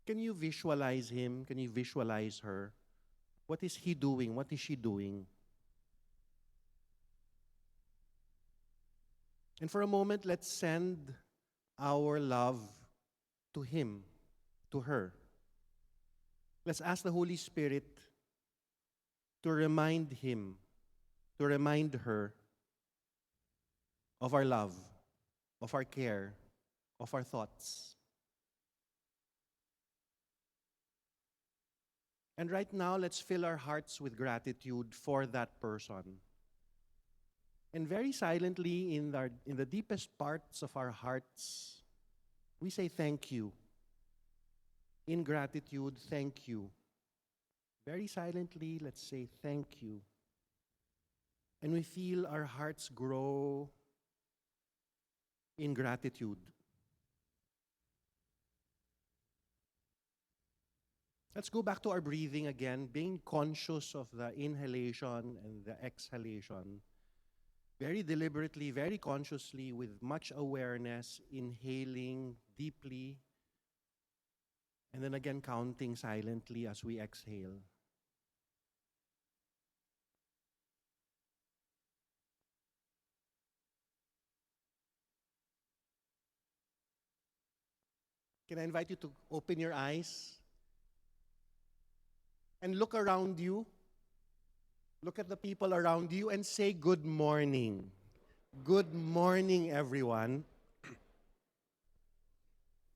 Can you visualize him? Can you visualize her? What is he doing? What is she doing? And for a moment, let's send our love to him, to her. Let's ask the Holy Spirit to remind him, to remind her of our love, of our care, of our thoughts. And right now, let's fill our hearts with gratitude for that person. And very silently, in the deepest parts of our hearts, we say thank you. In gratitude, thank you. Very silently, let's say thank you. And we feel our hearts grow in gratitude. Let's go back to our breathing again, being conscious of the inhalation and the exhalation. Very deliberately, very consciously, with much awareness, inhaling deeply, and then again counting silently as we exhale. Can I invite you to open your eyes and look around you? Look at the people around you and say good morning. Good morning, everyone.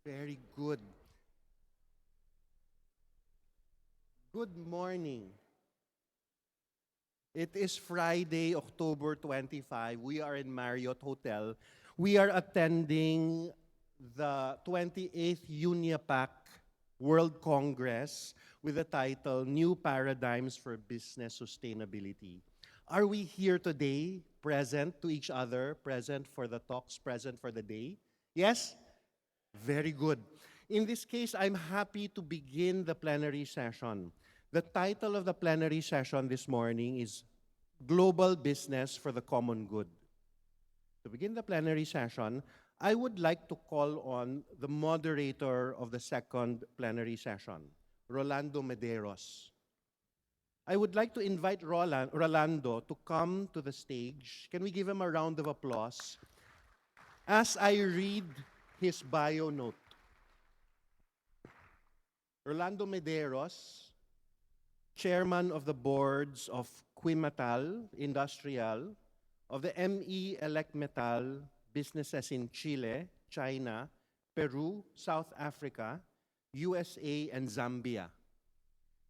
Very good. Good morning. It is Friday, October 25. We are in Marriott Hotel. We are attending the 28th UNIAPAC World Congress with the title New Paradigms for Business Sustainability. Are we here today, present to each other, present for the talks, present for the day? Yes? Very good. In this case, I'm happy to begin the plenary session. The title of the plenary session this morning is Global Business for the Common Good. To begin the plenary session, I would like to call on the moderator of the second plenary session, Rolando Medeiros. I would like to invite Rolando to come to the stage. Can we give him a round of applause as I read his bio note? Rolando Medeiros, chairman of the boards of Quimatal Industrial, of the ME Elecmetal businesses in Chile, China, Peru, South Africa, USA, and Zambia.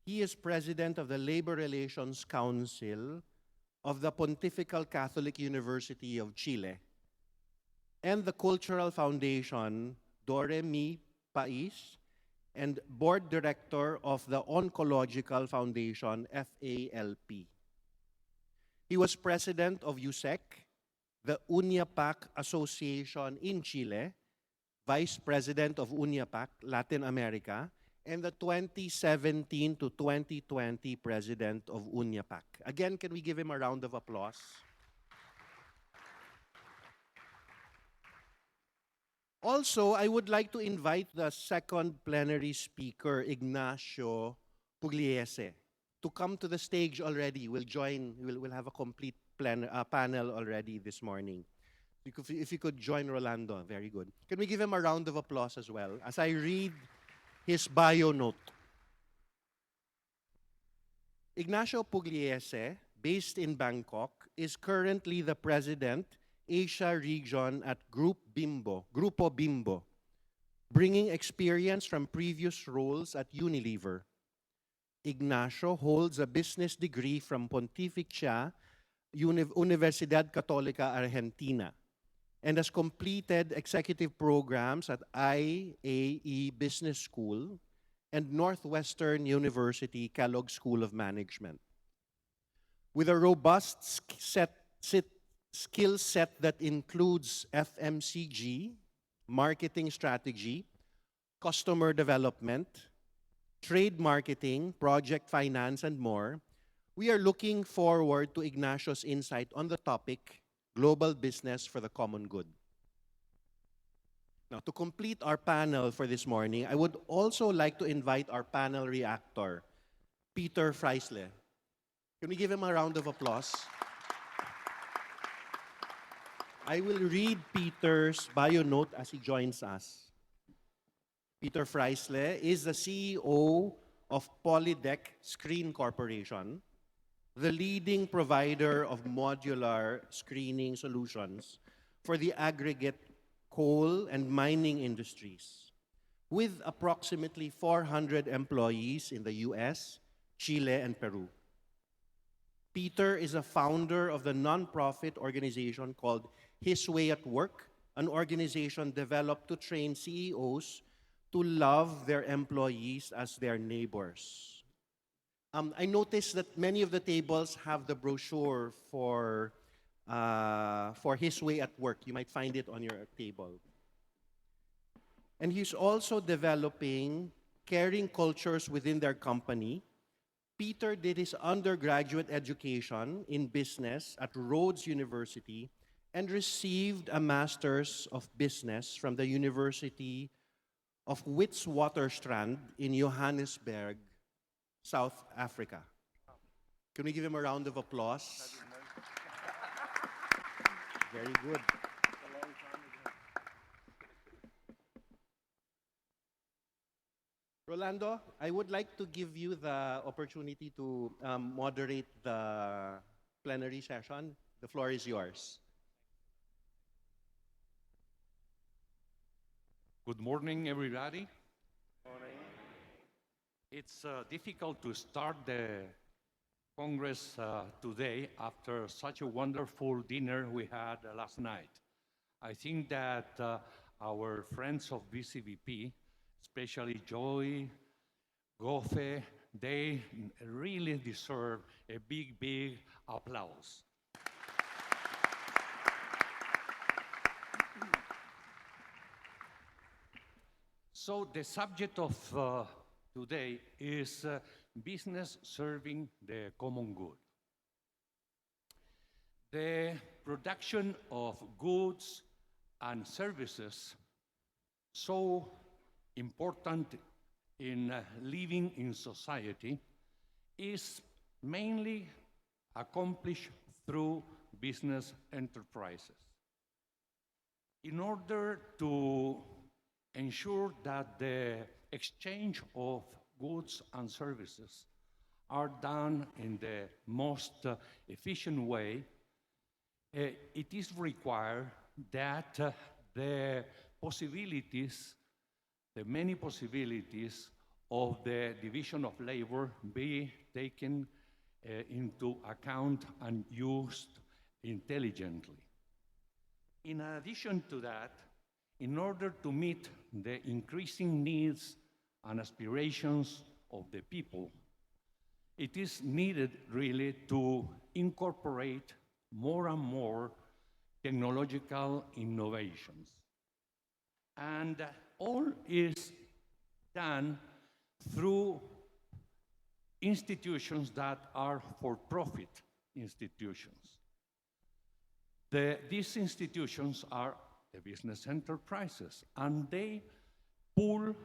He is president of the Labor Relations Council of the Pontifical Catholic University of Chile and the Cultural Foundation Dore Mi Pais, and board director of the Oncological Foundation, FALP. He was president of USEC, the UNIAPAC Association in Chile, vice president of UNIAPAC Latin America, and the 2017 to 2020 president of UNIAPAC. Again, can we give him a round of applause? Also, I would like to invite the second plenary speaker, Ignacio Pugliese, to come to the stage already. We'll have a complete panel already this morning. If you could join Rolando, very good. Can we give him a round of applause as well as I read his bio note? Ignacio Pugliese, based in Bangkok, is currently the president, Asia region at Grupo Bimbo, bringing experience from previous roles at Unilever. Ignacio holds a business degree from Pontificia Universidad Católica Argentina and has completed executive programs at IAE Business School and Northwestern University Kellogg School of Management. With a robust skill set that includes FMCG, marketing strategy, customer development, trade marketing, project finance, and more, we are looking forward to Ignacio's insight on the topic, Global Business for the Common Good. Now, to complete our panel for this morning, I would also like to invite our panel reactor, Peter Freissle. Can we give him a round of applause? I will read Peter's bio note as he joins us. Peter Freissle is the CEO of Polydeck Screen Corporation, the leading provider of modular screening solutions for the aggregate coal and mining industries, with approximately 400 employees in the US, Chile, and Peru. Peter is a founder of the nonprofit organization called His Way at Work, an organization developed to train CEOs to love their employees as their neighbors. I noticed that many of the tables have the brochure for His Way at Work. You might find it on your table. And he's also developing caring cultures within their company. Peter did his undergraduate education in business at Rhodes University and received a Master's of Business from the University of Witwatersrand in Johannesburg, South Africa. Can we give him a round of applause? Very good. Rolando, I would like to give you the opportunity to moderate the plenary session. The floor is yours. Good morning, everybody. Morning. It's difficult to start the Congress today after such a wonderful dinner we had last night. I think that our friends of BCVP, especially Joy, Gofe, they really deserve a big, big applause. So the subject of today is business serving the common good. The production of goods and services so important in living in society is mainly accomplished through business enterprises. In order to ensure that the exchange of goods and services are done in the most efficient way, it is required that the possibilities, the many possibilities of the division of labor be taken into account and used intelligently. In addition to that, in order to meet the increasing needs and aspirations of the people, it is needed really to incorporate more and more technological innovations. And all is done through institutions that are for-profit institutions. These institutions are the business enterprises, and they pool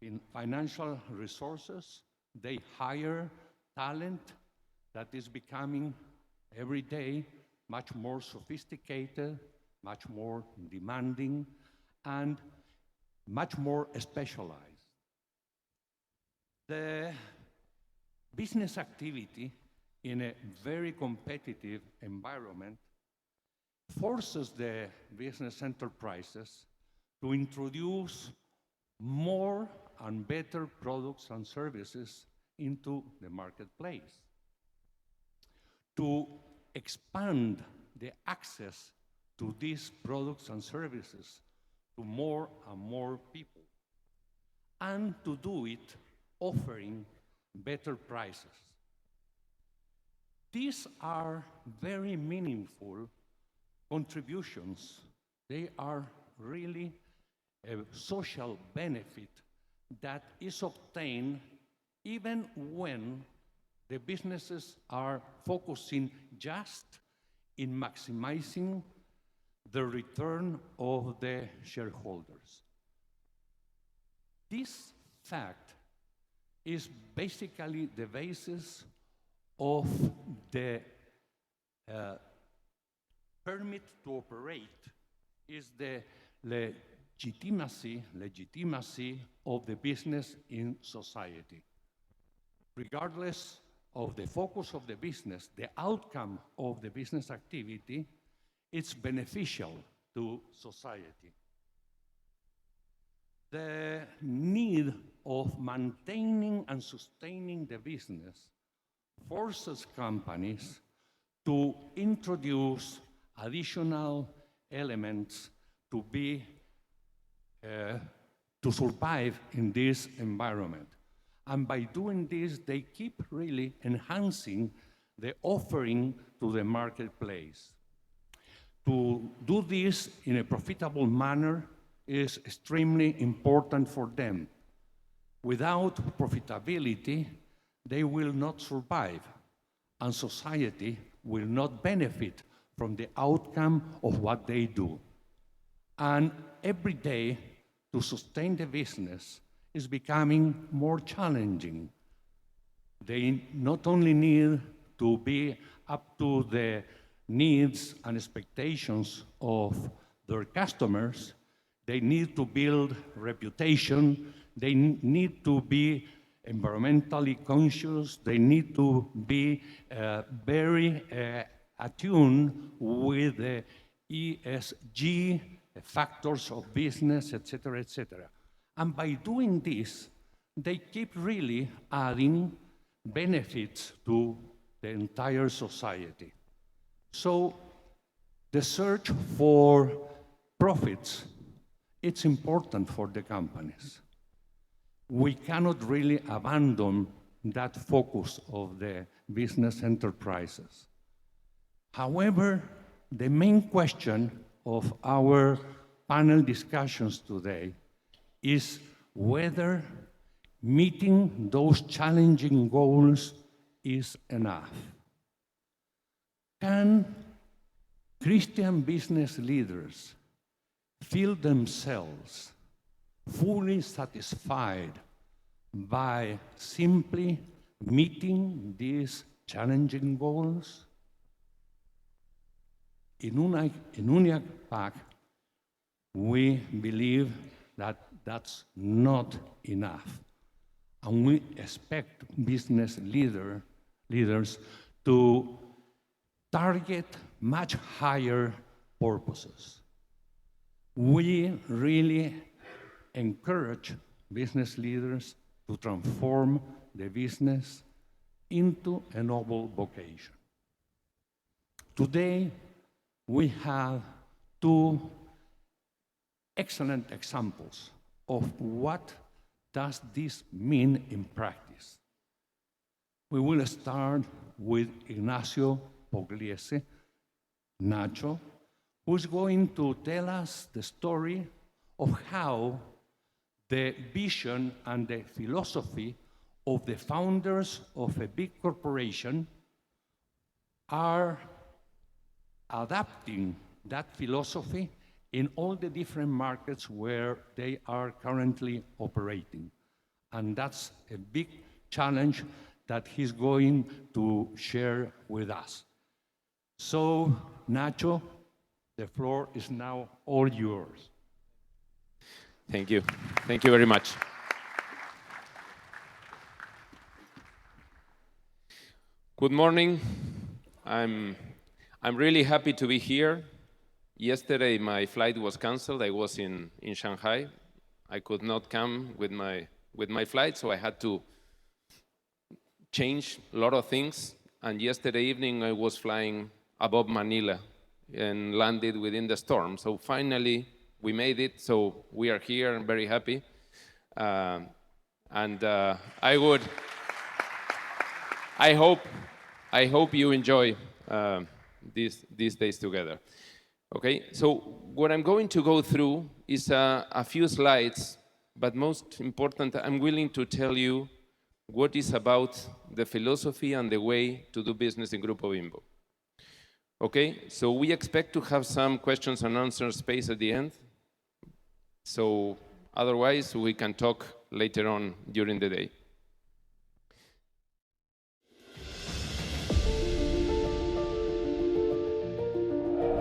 in financial resources, they hire talent that is becoming every day much more sophisticated, much more demanding, and much more specialized. The business activity in a very competitive environment forces the business enterprises to introduce more and better products and services into the marketplace, to expand the access to these products and services to more and more people, and to do it offering better prices. These are very meaningful contributions. They are really a social benefit that is obtained even when the businesses are focusing just in maximizing the return of the shareholders. This fact is basically the basis of the permit to operate, is the legitimacy of the business in society. Regardless of the focus of the business, the outcome of the business activity, it's beneficial to society. The need of maintaining and sustaining the business forces companies to introduce additional elements to survive in this environment. And by doing this, they keep really enhancing the offering to the marketplace. To do this in a profitable manner is extremely important for them. Without profitability, they will not survive, and society will not benefit from the outcome of what they do. And every day, to sustain the business is becoming more challenging. They not only need to be up to the needs and expectations of their customers, they need to build reputation, they need to be environmentally conscious, they need to be very attuned with the ESG factors of business, etc., etc. And by doing this, they keep really adding benefits to the entire society. So the search for profits, it's important for the companies. We cannot really abandon that focus of the business enterprises. However, the main question of our panel discussions today is whether meeting those challenging goals is enough. Can Christian business leaders feel themselves fully satisfied by simply meeting these challenging goals? In UNIAPAC, we believe that that's not enough. And we expect business leaders to target much higher purposes. We really encourage business leaders to transform the business into a noble vocation. Today, we have two excellent examples of what does this mean in practice. We will start with Ignacio Pugliese, Nacho, who's going to tell us the story of how the vision and the philosophy of the founders of a big corporation are adapting that philosophy in all the different markets where they are currently operating. And that's a big challenge that he's going to share with us. So, Nacho, the floor is now all yours. Thank you. Thank you very much. Good morning. I'm really happy to be here. Yesterday, my flight was canceled. I was in Shanghai. I could not come with my flight, so I had to change a lot of things. And yesterday evening, I was flying above Manila and landed within the storm. So finally, we made it. So we are here. I'm very happy. I hope you enjoy these days together. Okay, so what I'm going to go through is a few slides, but most important, I'm willing to tell you what is about the philosophy and the way to do business in Grupo Bimbo. Okay, so we expect to have some questions and answers space at the end. So otherwise, we can talk later on during the day.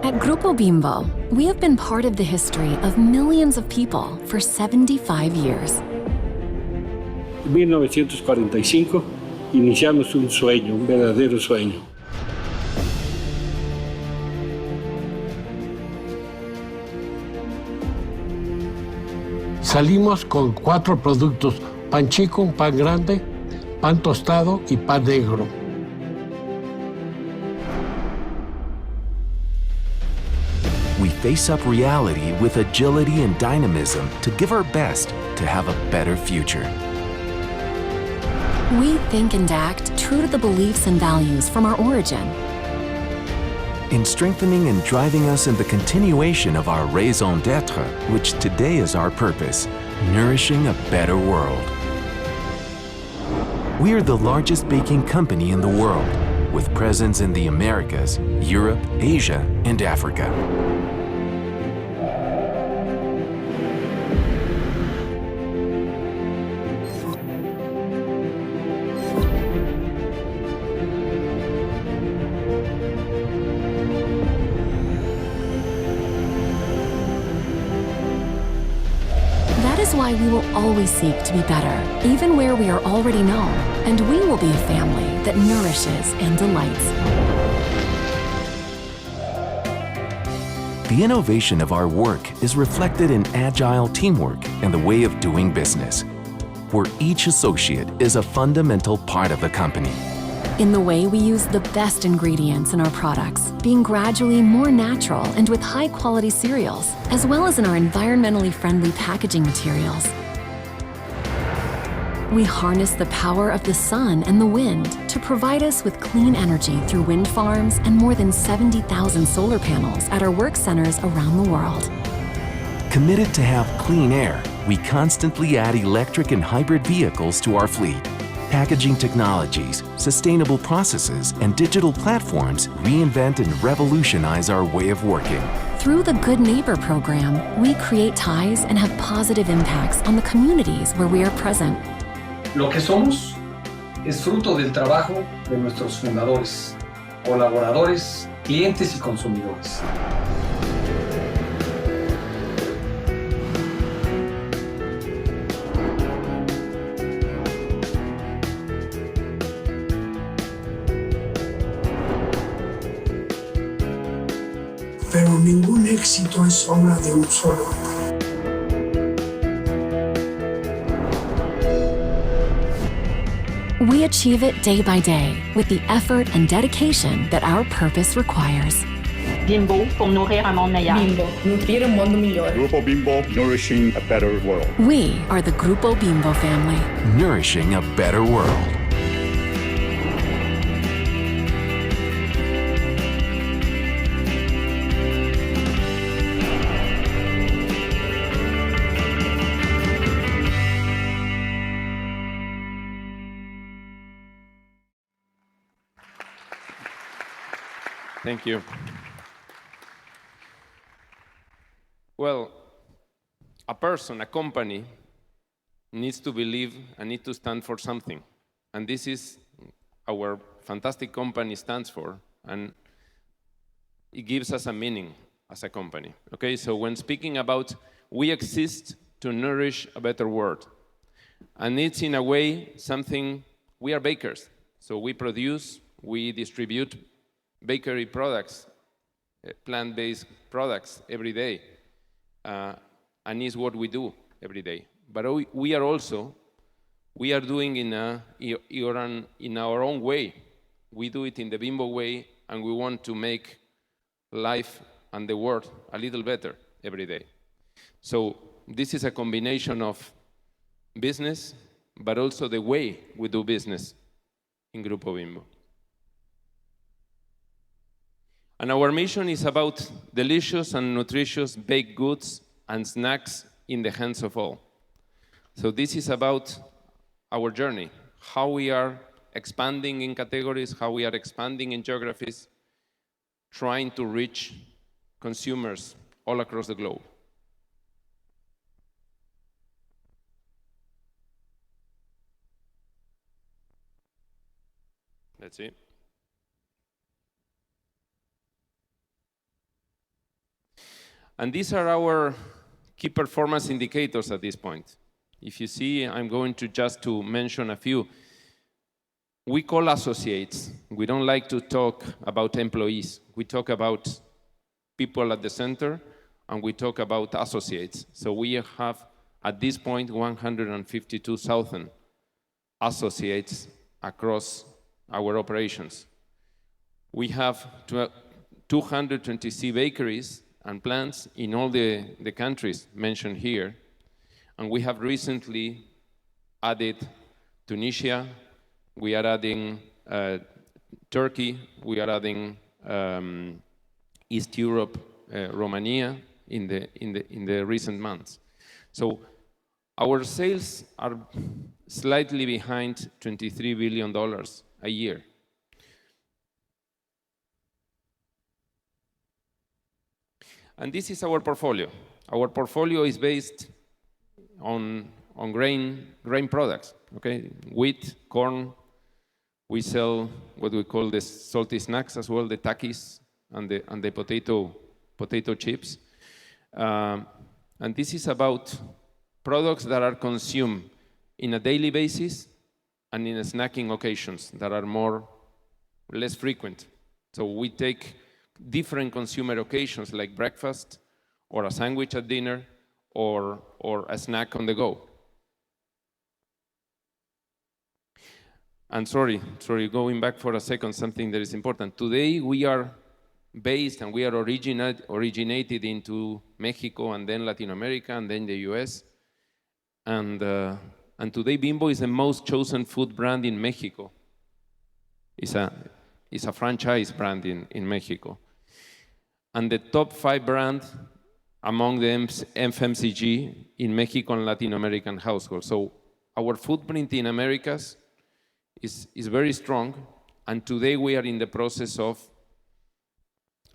At Grupo Bimbo, we have been part of the history of millions of people for 75 years. En 1945 iniciamos un sueño, un verdadero sueño. Salimos con 4 productos: pan chico, un pan grande, pan tostado y pan negro. We face up reality with agility and dynamism to give our best to have a better future. We think and act true to the beliefs and values from our origin. In strengthening and driving us in the continuation of our raison d'etre, which today is our purpose, nourishing a better world. We are the largest baking company in the world, with presence in the Americas, Europe, Asia, and Africa. That is why we will always seek to be better, even where we are already known, and we will be a family that nourishes and delights. The innovation of our work is reflected in agile teamwork and the way of doing business, where each associate is a fundamental part of the company. In the way we use the best ingredients in our products, being gradually more natural and with high-quality cereals, as well as in our environmentally friendly packaging materials. We harness the power of the sun and the wind to provide us with clean energy through wind farms and more than 70,000 solar panels at our work centers around the world. Committed to have clean air, we constantly add electric and hybrid vehicles to our fleet. Packaging technologies, sustainable processes, and digital platforms reinvent and revolutionize our way of working. Through the Good Neighbor program, we create ties and have positive impacts on the communities where we are present. Lo que somos es fruto del trabajo de nuestros fundadores, colaboradores, clientes y consumidores. Pero ningún éxito es obra de un solo hombre. We achieve it day by day with the effort and dedication that our purpose requires. Bimbo pour nourrir un monde meilleur. Bimbo, nutrir un mundo migliore. Grupo Bimbo, nourishing a better world. We are the Grupo Bimbo family. Nourishing a better world. Thank you. Well, a person, a company, needs to believe and need to stand for something. And this is our fantastic company stands for, and it gives us a meaning as a company. Okay, so when speaking about we exist to nourish a better world, and it's in a way something, we are bakers. So we produce, we distribute bakery products, plant-based products every day, and it's what we do every day. But we are doing in our own way. We do it in the Bimbo way, and we want to make life and the world a little better every day. So this is a combination of business, but also the way we do business in Grupo Bimbo. And our mission is about delicious and nutritious baked goods and snacks in the hands of all. So this is about our journey, how we are expanding in categories, how we are expanding in geographies, trying to reach consumers all across the globe. That's it. And these are our key performance indicators at this point. If you see, I'm going to just to mention a few. We call associates. We don't like to talk about employees. We talk about people at the center, and we talk about associates. So we have, at this point, 152,000 associates across our operations. We have 226 bakeries and plants in all the countries mentioned here. And we have recently added Tunisia, we are adding Turkey, we are adding East Europe, Romania in the recent months. So our sales are slightly behind $23 billion a year. And this is our portfolio. Our portfolio is based on grain products, okay? Wheat, corn. We sell what we call the salty snacks as well, the takis and the potato chips. And this is about products that are consumed in a daily basis and in snacking occasions that are less frequent. So we take different consumer occasions like breakfast or a sandwich at dinner or a snack on the go. And sorry, going back for a second, something that is important. Today we are based and we are originated into Mexico and then Latin America and then the US. And today Bimbo is the most chosen food brand in Mexico. It's a franchise brand in Mexico. And the top 5 brand among the FMCG in Mexico and Latin American households. So our footprint in Americas is very strong, and today we are in the process of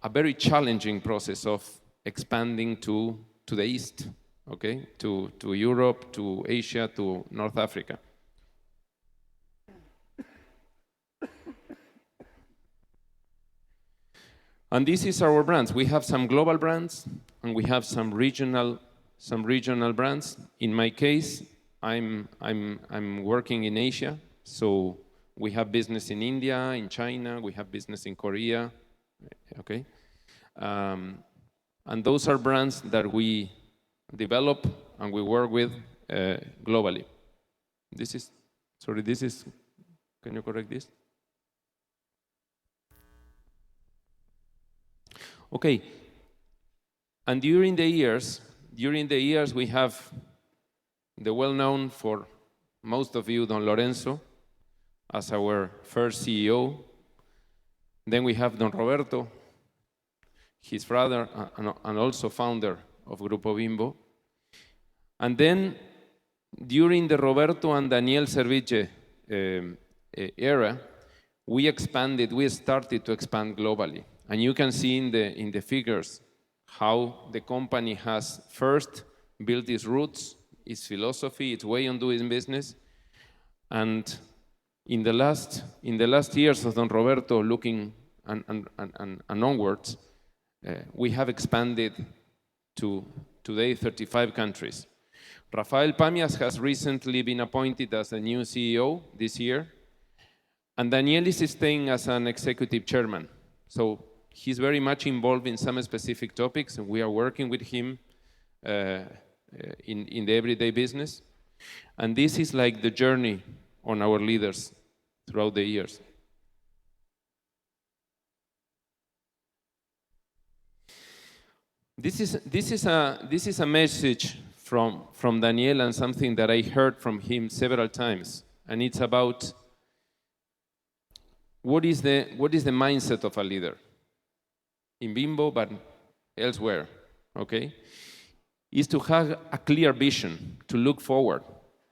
a very challenging process of expanding to the east, okay, to Europe, to Asia, to North Africa. And this is our brands. We have some global brands, and we have some regional brands. In my case, I'm working in Asia, so we have business in India, in China, we have business in Korea, okay? And those are brands that we develop and we work with globally. Can you correct this? Okay, and during the years we have the well-known for most of you, Don Lorenzo, as our first CEO. Then we have Don Roberto, his brother and also founder of Grupo Bimbo. And then during the Roberto and Daniel Serviche era, we started to expand globally. And you can see in the figures how the company has first built its roots, its philosophy, its way on doing business. And in the last years of Don Roberto, looking and onwards, we have expanded to today 35 countries. Rafael Pamias has recently been appointed as the new CEO this year, and Daniel is staying as an executive chairman. So he's very much involved in some specific topics, and we are working with him in the everyday business. And this is like the journey on our leaders throughout the years. This is a message from Daniel, and something that I heard from him several times, and it's about what is the mindset of a leader in Bimbo, but elsewhere, okay? Is to have a clear vision, to look forward,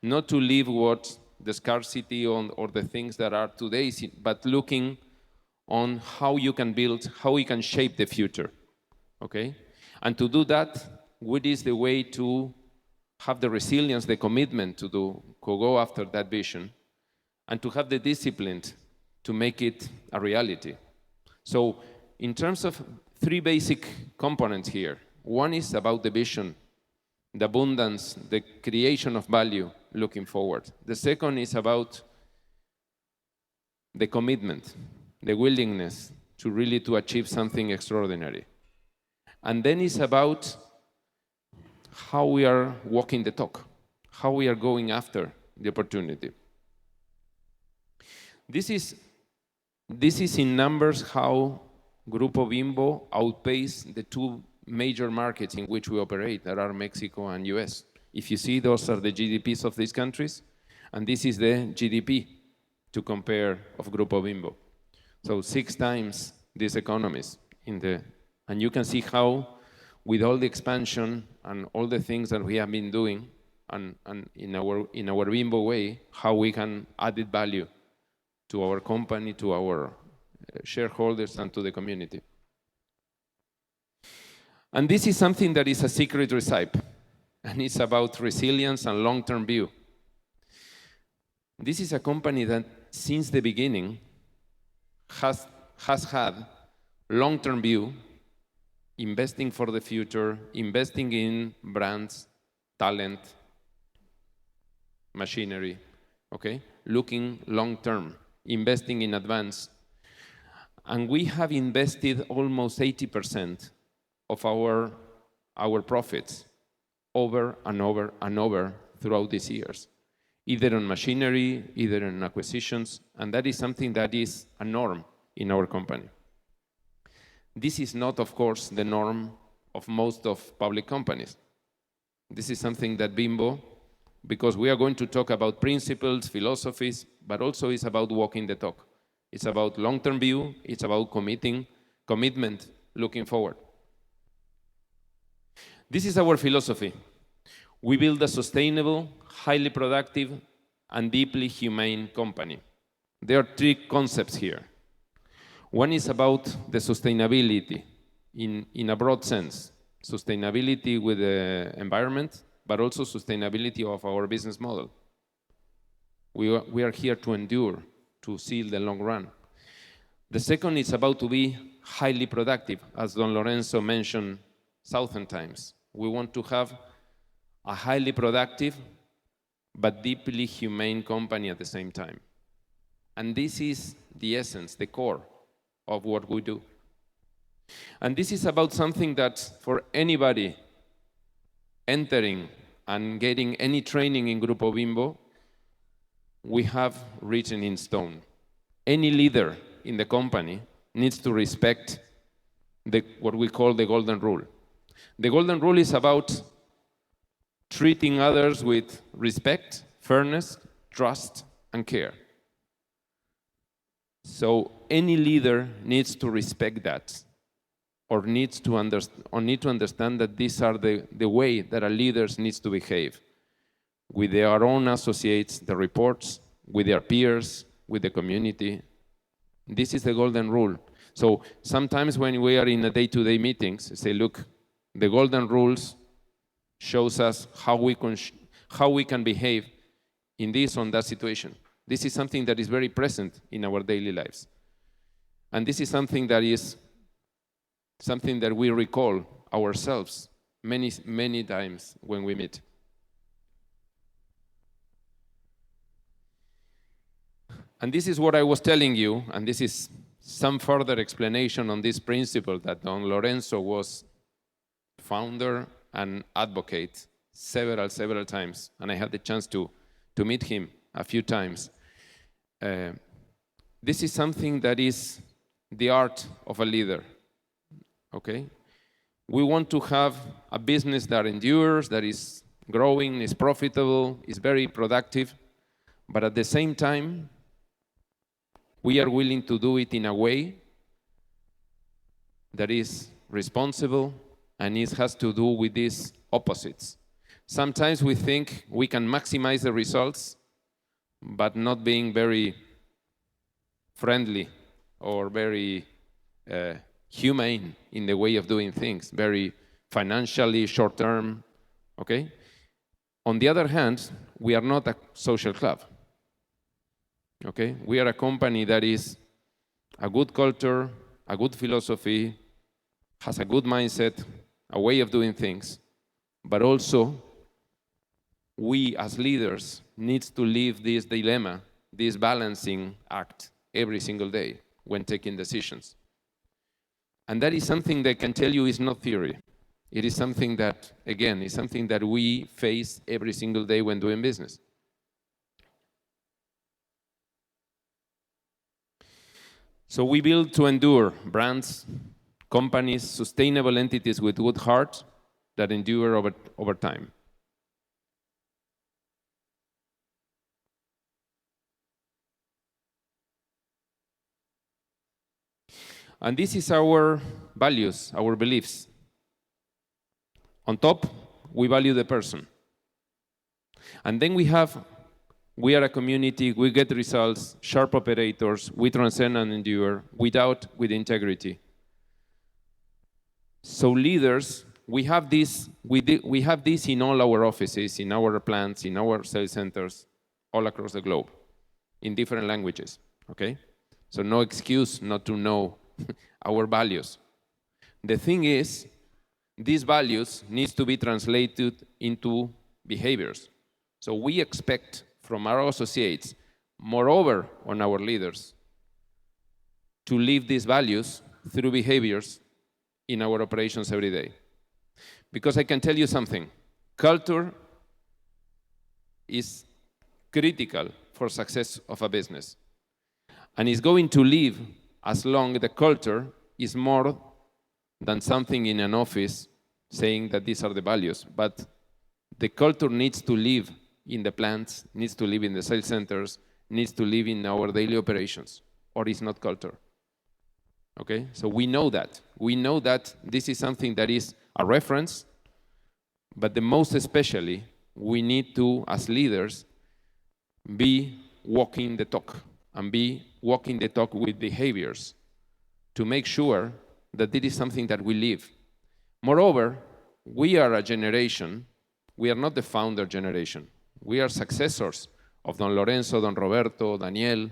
not to live what the scarcity or the things that are today, but looking on how you can build, how we can shape the future, okay? And to do that, what is the way to have the resilience, the commitment to go after that vision, and to have the discipline to make it a reality. So in terms of 3 basic components here, one is about the vision, the abundance, the creation of value looking forward. The second is about the commitment, the willingness to really to achieve something extraordinary. And then it's about how we are walking the talk, how we are going after the opportunity. This is in numbers how Grupo Bimbo outpaced the 2 major markets in which we operate, that are Mexico and US. If you see, those are the GDPs of these countries, and this is the GDP to compare of Grupo Bimbo. So 6 times these economies and you can see how, with all the expansion and all the things that we have been doing, and in our Bimbo way, how we can add value to our company, to our shareholders, and to the community. And this is something that is a secret recipe, and it's about resilience and long-term view. This is a company that, since the beginning, has had long-term view, investing for the future, investing in brands, talent, machinery, okay? Looking long-term, investing in advance. And we have invested almost 80% of our profits over and over and over throughout these years, either on machinery, either on acquisitions, and that is something that is a norm in our company. This is not, of course, the norm of most of public companies. This is something that Bimbo, because we are going to talk about principles, philosophies, but also it's about walking the talk. It's about long-term view, it's about commitment, looking forward. This is our philosophy. We build a sustainable, highly productive, and deeply humane company. There are 3 concepts here. One is about the sustainability in a broad sense. Sustainability with the environment, but also sustainability of our business model. We are here to endure, to see the long run. The second is about to be highly productive, as Don Lorenzo mentioned 1,000 times. We want to have a highly productive but deeply humane company at the same time. And this is the essence, the core of what we do. And this is about something that for anybody entering and getting any training in Grupo Bimbo, we have written in stone. Any leader in the company needs to respect what we call the golden rule. The golden rule is about treating others with respect, fairness, trust, and care. So any leader needs to respect that, or need to understand that these are the way that a leader needs to behave with their own associates, the reports, with their peers, with the community. This is the golden rule. So sometimes when we are in a day-to-day meetings, say, look, the golden rules shows us how we can behave in this or that situation. This is something that is very present in our daily lives. And this is something that we recall ourselves many, many times when we meet. And this is what I was telling you, and this is some further explanation on this principle that Don Lorenzo was founder and advocate several times, and I had the chance to meet him a few times. This is something that is the art of a leader, okay? We want to have a business that endures, that is growing, is profitable, is very productive, but at the same time, we are willing to do it in a way that is responsible, and it has to do with these opposites. Sometimes we think we can maximize the results, but not being very friendly or very humane in the way of doing things, very financially short-term, okay? On the other hand, we are not a social club, okay? We are a company that is a good culture, a good philosophy, has a good mindset, a way of doing things, but also we as leaders need to live this dilemma, this balancing act every single day when taking decisions. And that is something that I can tell you is not theory. It is something that, again, is something that we face every single day when doing business. So we build to endure brands, companies, sustainable entities with good heart that endure over time. And this is our values, our beliefs. On top, we value the person. And then we are a community, we get results, sharp operators, we transcend and endure, with integrity. So leaders, we have this in all our offices, in our plants, in our sales centers, all across the globe, in different languages, okay? So no excuse not to know our values. The thing is, these values need to be translated into behaviors. So we expect from our associates, moreover on our leaders, to live these values through behaviors in our operations every day. Because I can tell you something, culture is critical for success of a business. And it's going to live as long as the culture is more than something in an office saying that these are the values. But the culture needs to live in the plants, needs to live in the sales centers, needs to live in our daily operations, or it's not culture. Okay? So we know that. We know that this is something that is a reference, but the most especially, we need to, as leaders, be walking the talk and be walking the talk with behaviors to make sure that it is something that we live. Moreover, we are a generation, we are not the founder generation. We are successors of Don Lorenzo, Don Roberto, Daniel,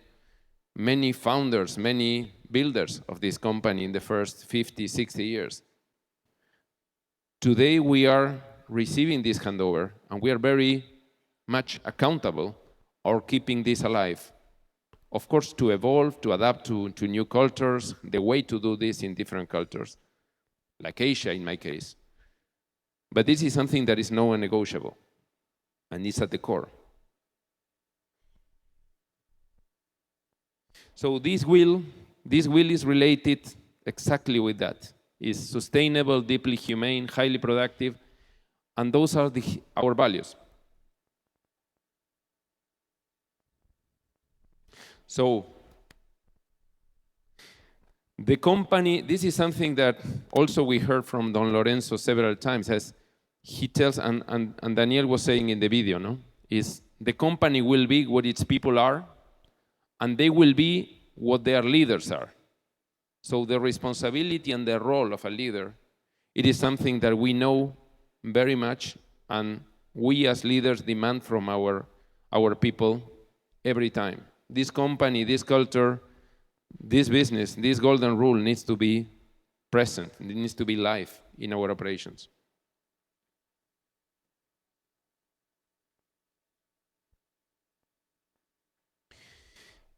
many founders, many builders of this company in the first 50, 60 years. Today we are receiving this handover and we are very much accountable for keeping this alive. Of course, to evolve, to adapt to new cultures, the way to do this in different cultures, like Asia in my case. But this is something that is non-negotiable, and it's at the core. So this will is related exactly with that. It's sustainable, deeply humane, highly productive, and those are our values. So the company, this is something that also we heard from Don Lorenzo several times, as he tells, and Daniel was saying in the video, no? Is the company will be what its people are, and they will be what their leaders are. So the responsibility and the role of a leader, it is something that we know very much, and we as leaders demand from our people every time. This company, this culture, this business, this golden rule needs to be present. It needs to be live in our operations.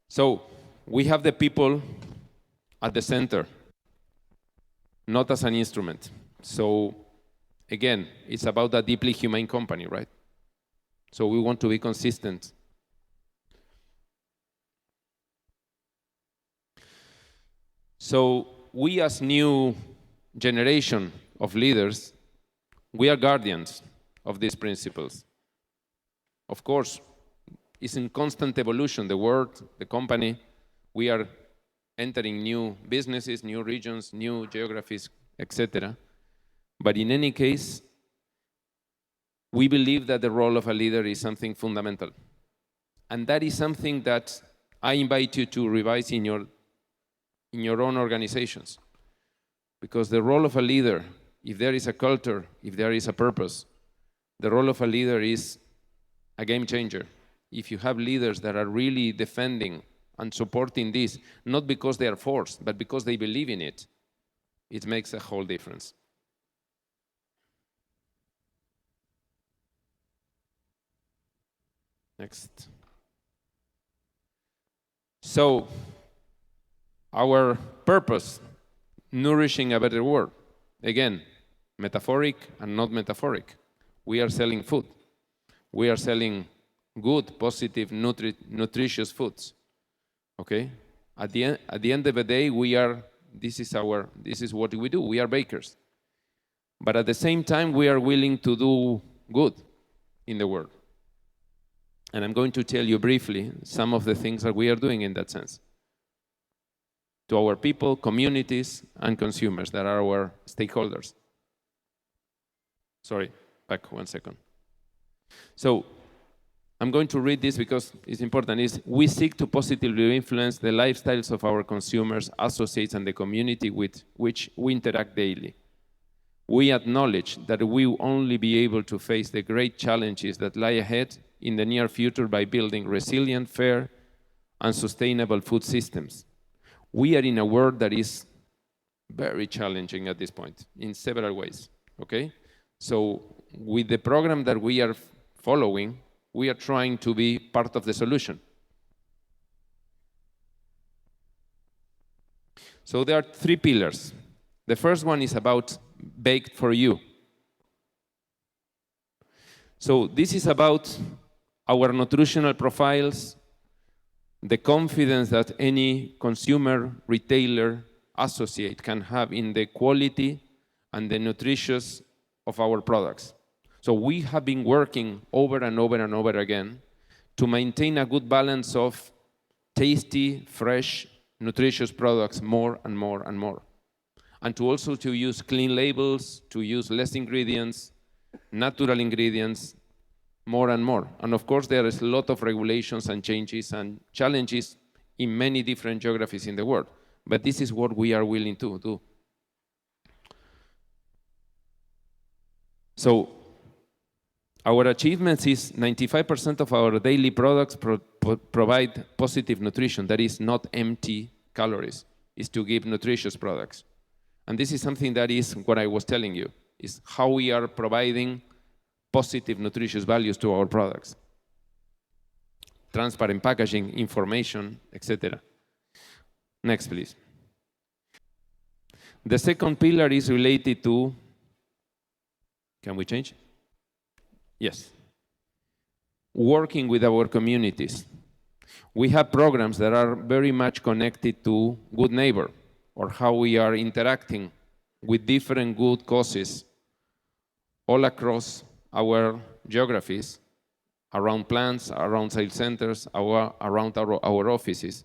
So we have the people at the center, not as an instrument. So again, it's about a deeply humane company, right? So we want to be consistent. So we as new generation of leaders, we are guardians of these principles. Of course, it's in constant evolution, the world, the company. We are entering new businesses, new regions, new geographies, etc. But in any case, we believe that the role of a leader is something fundamental. And that is something that I invite you to revise in your in your own organizations. Because the role of a leader, if there is a culture, if there is a purpose, the role of a leader is a game changer. If you have leaders that are really defending and supporting this, not because they are forced, but because they believe in it, it makes a whole difference. Next. So, our purpose, nourishing a better world. Again, metaphoric and not metaphoric. We are selling food. We are selling good, positive, nutritious foods. Okay? At the end of the day, this is what we do. We are bakers. But at the same time, we are willing to do good in the world. And I'm going to tell you briefly some of the things that we are doing in that sense. To our people, communities, and consumers that are our stakeholders. Sorry, back 1 second. So, I'm going to read this because it's important. We seek to positively influence the lifestyles of our consumers, associates, and the community with which we interact daily. We acknowledge that we will only be able to face the great challenges that lie ahead in the near future by building resilient, fair, and sustainable food systems. We are in a world that is very challenging at this point in several ways, okay? So with the program that we are following, we are trying to be part of the solution. So there are 3 pillars. The first one is about baked for you. So this is about our nutritional profiles, the confidence that any consumer, retailer, associate can have in the quality and the nutritious of our products. So we have been working over and over and over again to maintain a good balance of tasty, fresh, nutritious products more and more and more. And to also to use clean labels, to use less ingredients, natural ingredients, more and more. And of course, there is a lot of regulations and changes and challenges in many different geographies in the world. But this is what we are willing to do. So, our achievements is 95% of our daily products provide positive nutrition. That is not empty calories. It's to give nutritious products. And this is something that is what I was telling you, is how we are providing positive nutritious values to our products. Transparent packaging, information, etc. Next, please. The second pillar is related to, can we change? Yes. Working with our communities. We have programs that are very much connected to Good Neighbor, or how we are interacting with different good causes all across our geographies, around plants, around sales centers, around our offices,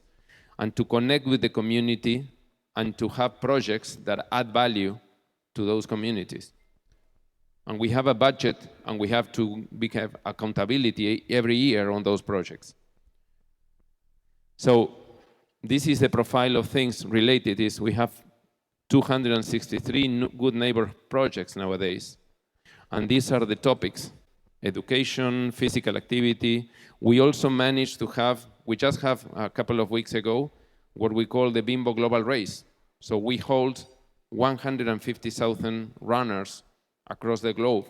and to connect with the community and to have projects that add value to those communities. And we have a budget, and we have accountability every year on those projects. So this is the profile of things related. We have 263 Good Neighbor projects nowadays. And these are the topics: education, physical activity. We also managed to we just have a couple of weeks ago, what we call the Bimbo Global Race. So we hold 150,000 runners across the globe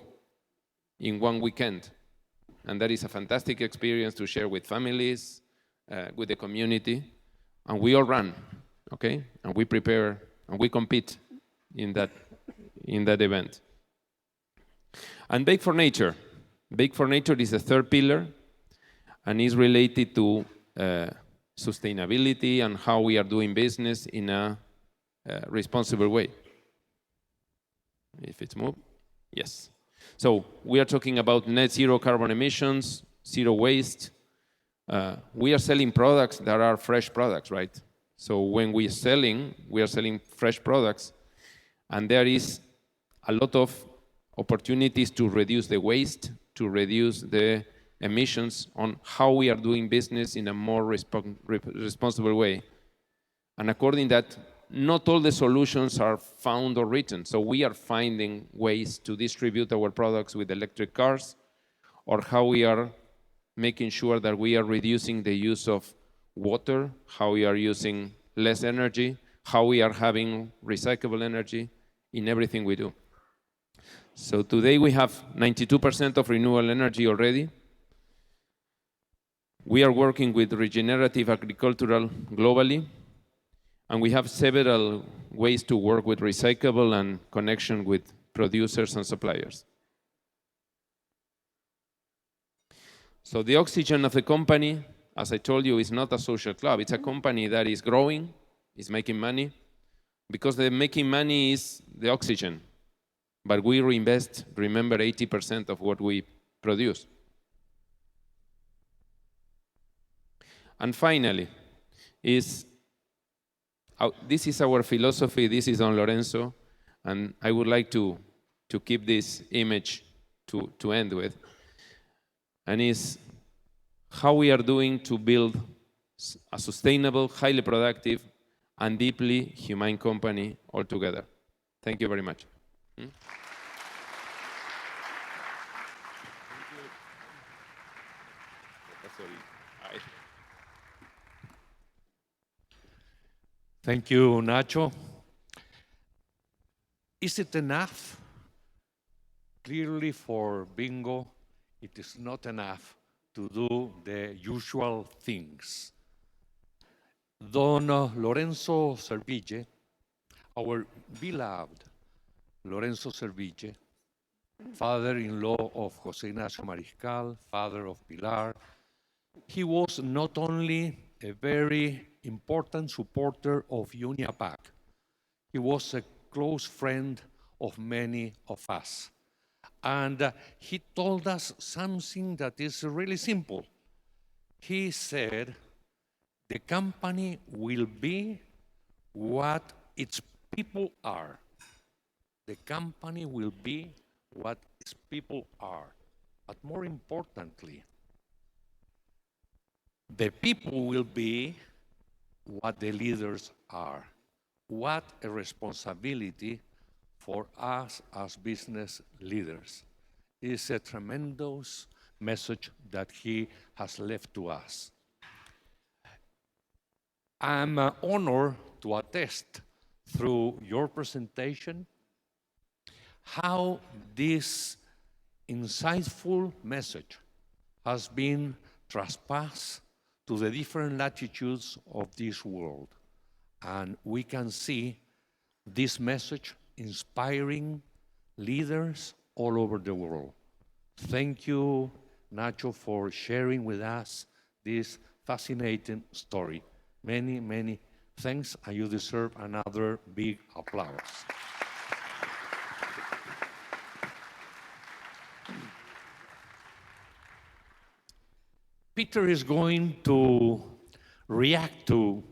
in one weekend. And that is a fantastic experience to share with families, with the community. And we all run, okay? And we prepare, and we compete in that event. And Bake for Nature. Bake for Nature is the third pillar, and is related to sustainability and how we are doing business in a responsible way. If it's moved, yes. So we are talking about net zero carbon emissions, zero waste. We are selling products that are fresh products, right? So when we are selling fresh products, and there is a lot of opportunities to reduce the waste, to reduce the emissions, on how we are doing business in a more responsible way. And according that, not all the solutions are found or written. So we are finding ways to distribute our products with electric cars, or how we are making sure that we are reducing the use of water, how we are using less energy, how we are having recyclable energy in everything we do. So today we have 92% of renewable energy already. We are working with regenerative agricultural globally, and we have several ways to work with recyclable and connection with producers and suppliers. So the oxygen of the company, as I told you, is not a social club. It's a company that is growing, is making money, because the making money is the oxygen. But we reinvest, remember, 80% of what we produce. And finally, this is our philosophy. This is Don Lorenzo, and I would like to keep this image to end with. And is how we are doing to build a sustainable, highly productive, and deeply humane company altogether. Thank you very much. Thank you, Nacho. Is it enough? Clearly for Bingo, it is not enough to do the usual things. Don Lorenzo Serville, our beloved Lorenzo Serville, father-in-law of José Ignacio Mariscal, father of Pilar, he was not only a very important supporter of UNIAPAC, he was a close friend of many of us. And he told us something that is really simple. He said, the company will be what its people are. The company will be what its people are. But more importantly, the people will be what the leaders are. What a responsibility for us as business leaders. It's a tremendous message that he has left to us. I'm honored to attest through your presentation how this insightful message has been trespassed to the different latitudes of this world. And we can see this message inspiring leaders all over the world. Thank you, Nacho, for sharing with us this fascinating story. Many, many thanks, and you deserve another big applause. Peter is going to react to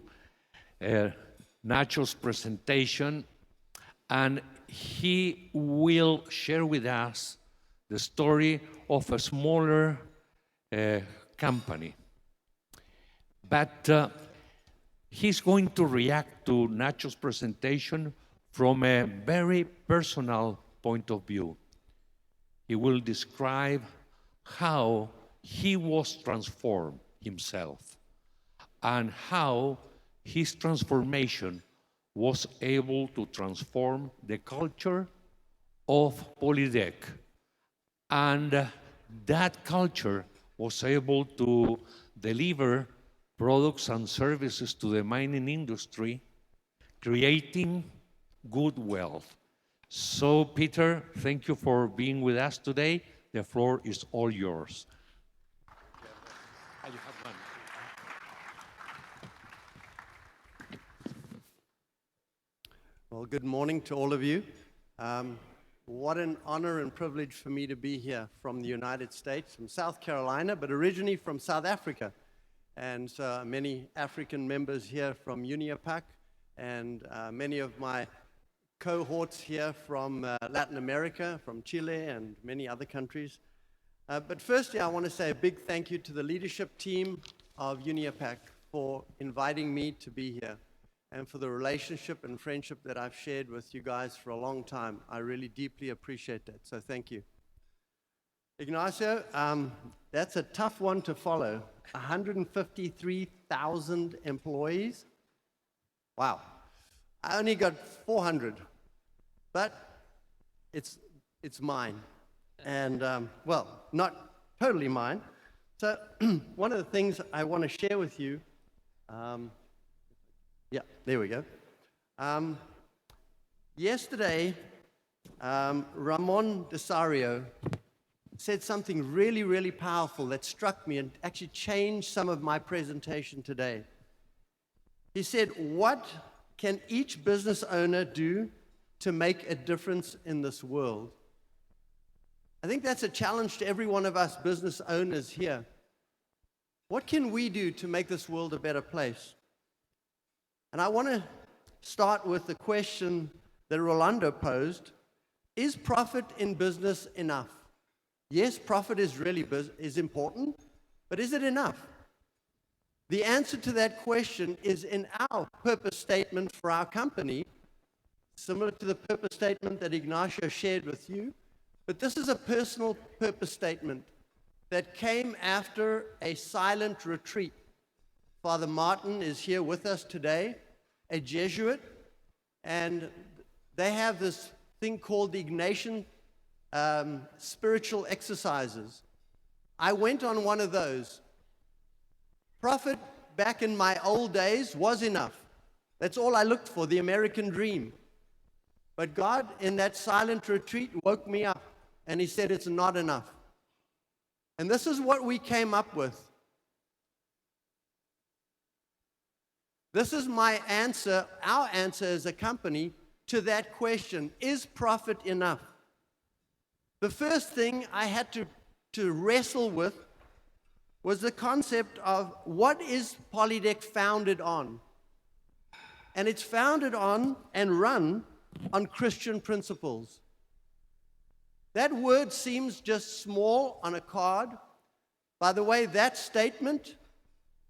Nacho's presentation, and he will share with us the story of a smaller company. But he's going to react to Nacho's presentation from a very personal point of view. He will describe how he was transformed himself and how his transformation was able to transform the culture of Polydec. And that culture was able to deliver products and services to the mining industry, creating good wealth. So, Peter, thank you for being with us today. The floor is all yours. Well, good morning to all of you. What an honor and privilege for me to be here from the United States, from South Carolina, but originally from South Africa. And so many African members here from UNIAPAC, and many of my cohorts here from Latin America, from Chile, and many other countries. But firstly, I want to say a big thank you to the leadership team of UNIAPAC for inviting me to be here. and for the relationship and friendship that I've shared with you guys for a long time. I really deeply appreciate that, so thank you. Ignacio, that's a tough one to follow. 153,000 employees. Wow. I only got 400, but it's mine. And, well, not totally mine. So one of the things I want to share with you, yeah, there we go. Yesterday, Ramon Desario said something really, really powerful that struck me and actually changed some of my presentation today. He said, what can each business owner do to make a difference in this world? I think that's a challenge to every one of us business owners here. What can we do to make this world a better place? And I want to start with the question that Rolando posed. Is profit in business enough? Yes, profit is really important, but is it enough? The answer to that question is in our purpose statement for our company, similar to the purpose statement that Ignacio shared with you, but this is a personal purpose statement that came after a silent retreat. Father Martin is here with us today, a Jesuit, and they have this thing called the Ignatian spiritual exercises. I went on one of those. Profit back in my old days was enough. That's all I looked for, the American dream. But God, in that silent retreat, woke me up, and He said it's not enough. And this is what we came up with. This is my answer, our answer as a company, to that question, is profit enough? The first thing I had to wrestle with was the concept of what is Polydeck founded on? And it's founded on and run on Christian principles. That word seems just small on a card. By the way, that statement,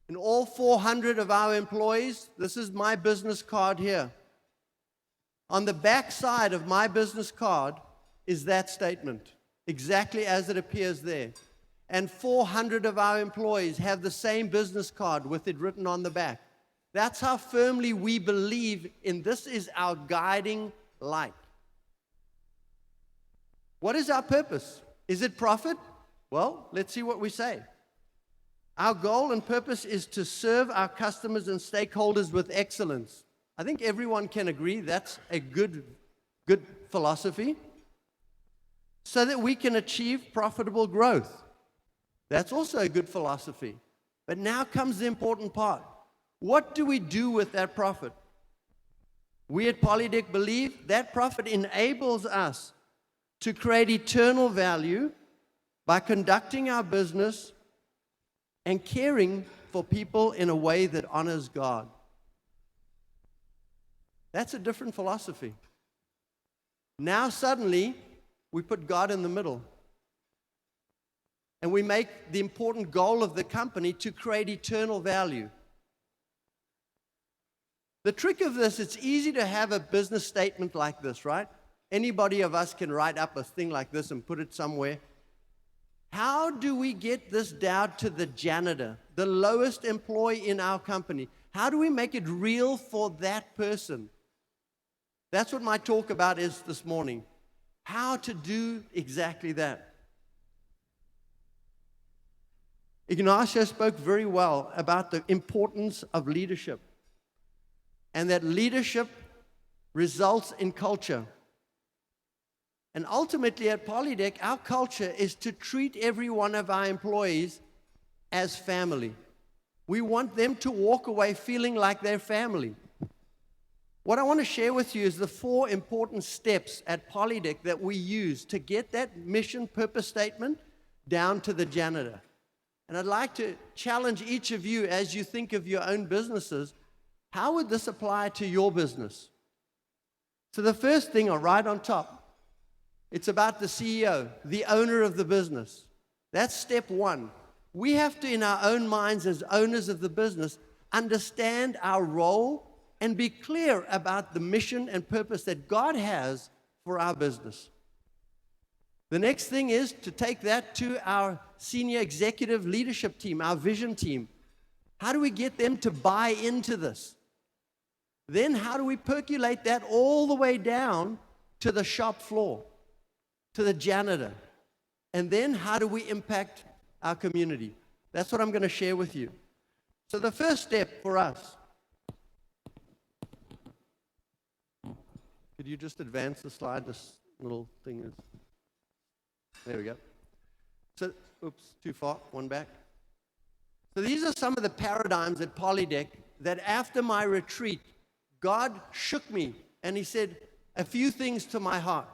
in all 400 of our employees, this is my business card here. On the back side of my business card is that statement, exactly as it appears there. And 400 of our employees have the same business card with it written on the back. That's how firmly we believe in this is our guiding light. What is our purpose? Is it profit? Well, let's see what we say. Our goal and purpose is to serve our customers and stakeholders with excellence. I think everyone can agree that's a good philosophy. So that we can achieve profitable growth. That's also a good philosophy. But now comes the important part. What do we do with that profit? We at Polydeck believe that profit enables us to create eternal value by conducting our business and caring for people in a way that honors God. That's a different philosophy. Now suddenly, we put God in the middle. And we make the important goal of the company to create eternal value. The trick of this, it's easy to have a business statement like this, right? Anybody of us can write up a thing like this and put it somewhere. How do we get this down to the janitor, the lowest employee in our company? How do we make it real for that person? That's what my talk about is this morning. How to do exactly that. Ignacio spoke very well about the importance of leadership and that leadership results in culture. And ultimately at Polydeck, our culture is to treat every one of our employees as family. We want them to walk away feeling like they're family. What I want to share with you is the 4 important steps at Polydeck that we use to get that mission purpose statement down to the janitor. And I'd like to challenge each of you as you think of your own businesses, how would this apply to your business? So the first thing, right on top, it's about the CEO, the owner of the business. That's step 1. We have to, in our own minds as owners of the business, understand our role and be clear about the mission and purpose that God has for our business. The next thing is to take that to our senior executive leadership team, our vision team. How do we get them to buy into this? Then how do we percolate that all the way down to the shop floor, to the janitor? And then how do we impact our community? That's what I'm going to share with you. So the first step for us, could you just advance the slide? This little thing is, there we go. So, oops, too far, one back. So these are some of the paradigms at Polydeck that after my retreat, God shook me and he said a few things to my heart.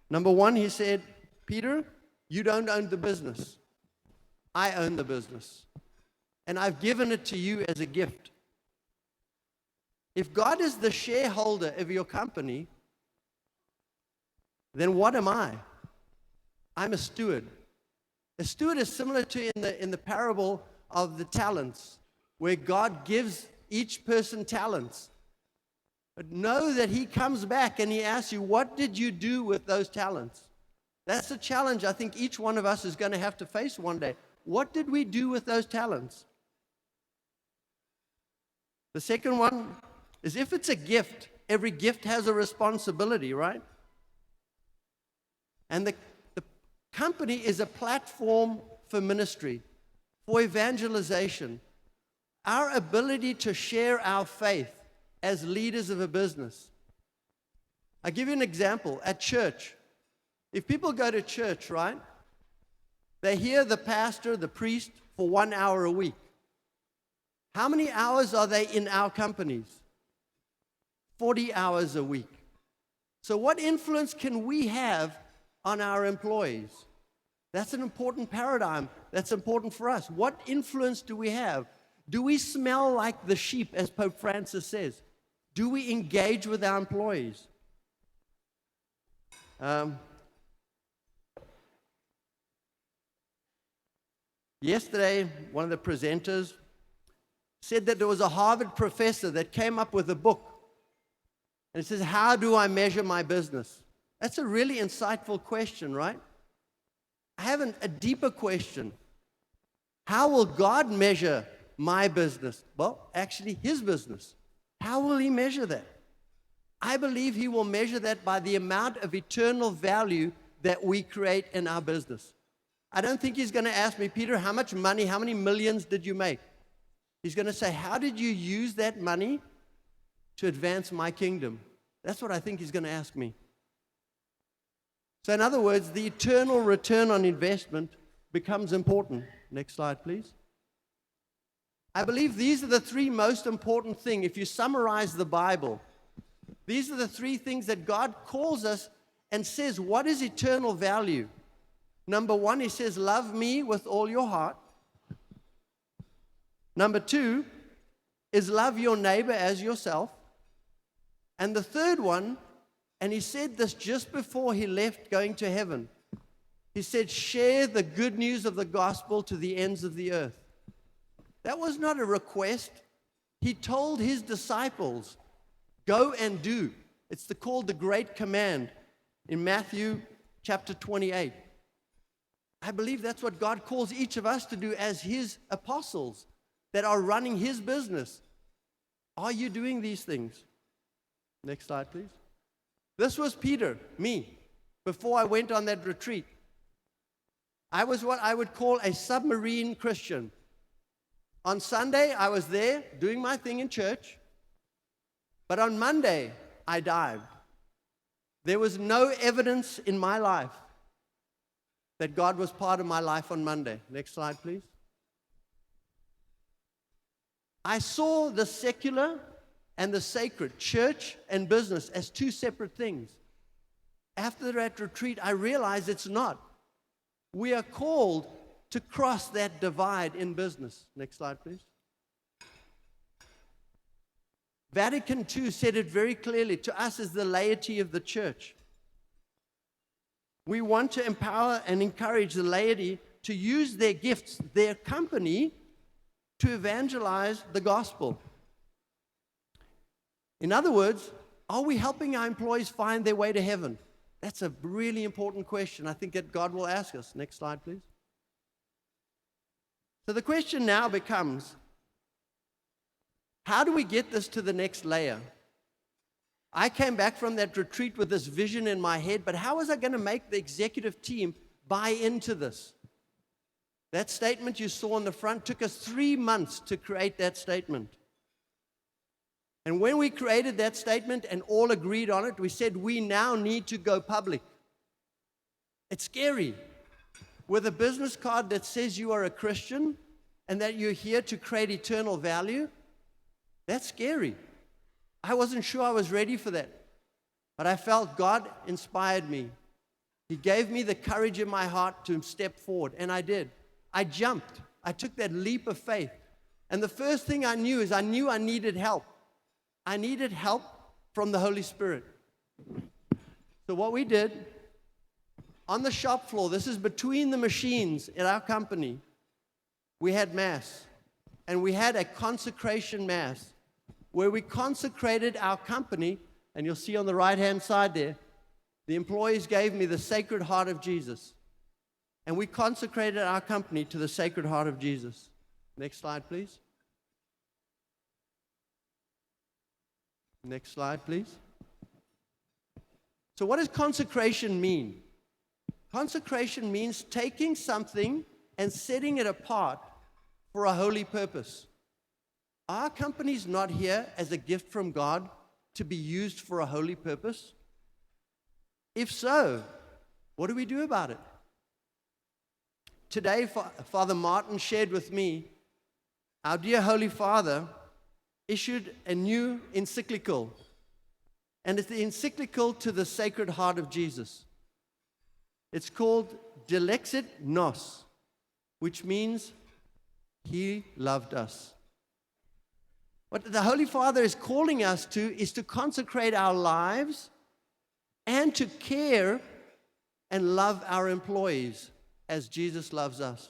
Number one, he said, Peter, you don't own the business. I own the business. And I've given it to you as a gift. If God is the shareholder of your company, then what am I? I'm a steward. A steward is similar to in the parable of the talents, where God gives each person talents. But know that he comes back and he asks you, what did you do with those talents? That's the challenge I think each one of us is going to have to face one day. What did we do with those talents? The second one is, if it's a gift, every gift has a responsibility, right? And the company is a platform for ministry, for evangelization. Our ability to share our faith as leaders of a business. I'll give you an example. At church, if people go to church, right, they hear the pastor, the priest, for 1 hour a week. How many hours are they in our companies? 40 hours a week. So what influence can we have on our employees? That's an important paradigm. That's important for us. What influence do we have? Do we smell like the sheep, as Pope Francis says? Do we engage with our employees? Yesterday, one of the presenters said that there was a Harvard professor that came up with a book. And it says, how do I measure my business? That's a really insightful question, right? I have a deeper question. How will God measure my business? Well, actually, his business. How will he measure that? I believe he will measure that by the amount of eternal value that we create in our business. I don't think he's going to ask me, Peter, how much money, how many millions did you make? He's going to say, how did you use that money to advance my kingdom? That's what I think he's going to ask me. So in other words, the eternal return on investment becomes important. Next slide, please. I believe these are the three most important things. If you summarize the Bible, these are the three things that God calls us and says, what is eternal value? Number one, he says, love me with all your heart. Number two is love your neighbor as yourself. And the third one, and he said this just before he left going to heaven, he said, share the good news of the gospel to the ends of the earth. That was not a request. He told his disciples, go and do. It's called the Great Command in Matthew chapter 28. I believe that's what God calls each of us to do as his apostles that are running his business. Are you doing these things? Next slide, please. This was Peter, me, before I went on that retreat. I was what I would call a submarine Christian. On Sunday, I was there doing my thing in church. But on Monday, I dived. There was no evidence in my life that God was part of my life on Monday. Next slide, please. I saw the secular and the sacred, church and business, as two separate things. After that retreat, I realized it's not. We are called to cross that divide in business. Next slide, please. Vatican II said it very clearly to us as the laity of the church. We want to empower and encourage the laity to use their gifts, their company, to evangelize the gospel. In other words, are we helping our employees find their way to heaven? That's a really important question I think that God will ask us. Next slide, please. So the question now becomes, how do we get this to the next layer? I came back from that retreat with this vision in my head, but how was I going to make the executive team buy into this? That statement you saw on the front took us 3 months to create that statement. And when we created that statement and all agreed on it, we said we now need to go public. It's scary. With a business card that says you are a Christian and that you're here to create eternal value, that's scary. I wasn't sure I was ready for that. But I felt God inspired me. He gave me the courage in my heart to step forward, and I did. I jumped. I took that leap of faith. And the first thing I knew is I knew I needed help. I needed help from the Holy Spirit. So what we did, on the shop floor, this is between the machines in our company, we had Mass. And we had a consecration Mass where we consecrated our company, and you'll see on the right-hand side there, the employees gave me the Sacred Heart of Jesus. And we consecrated our company to the Sacred Heart of Jesus. Next slide, please. Next slide, please. So what does consecration mean? Consecration means taking something and setting it apart for a holy purpose. Our company's not here as a gift from God to be used for a holy purpose. If so, what do we do about it? Today, Father Martin shared with me, our dear Holy Father issued a new encyclical, and it's the encyclical to the Sacred Heart of Jesus. It's called Dilexit Nos, which means He loved us. What the Holy Father is calling us to is to consecrate our lives and to care and love our employees as Jesus loves us.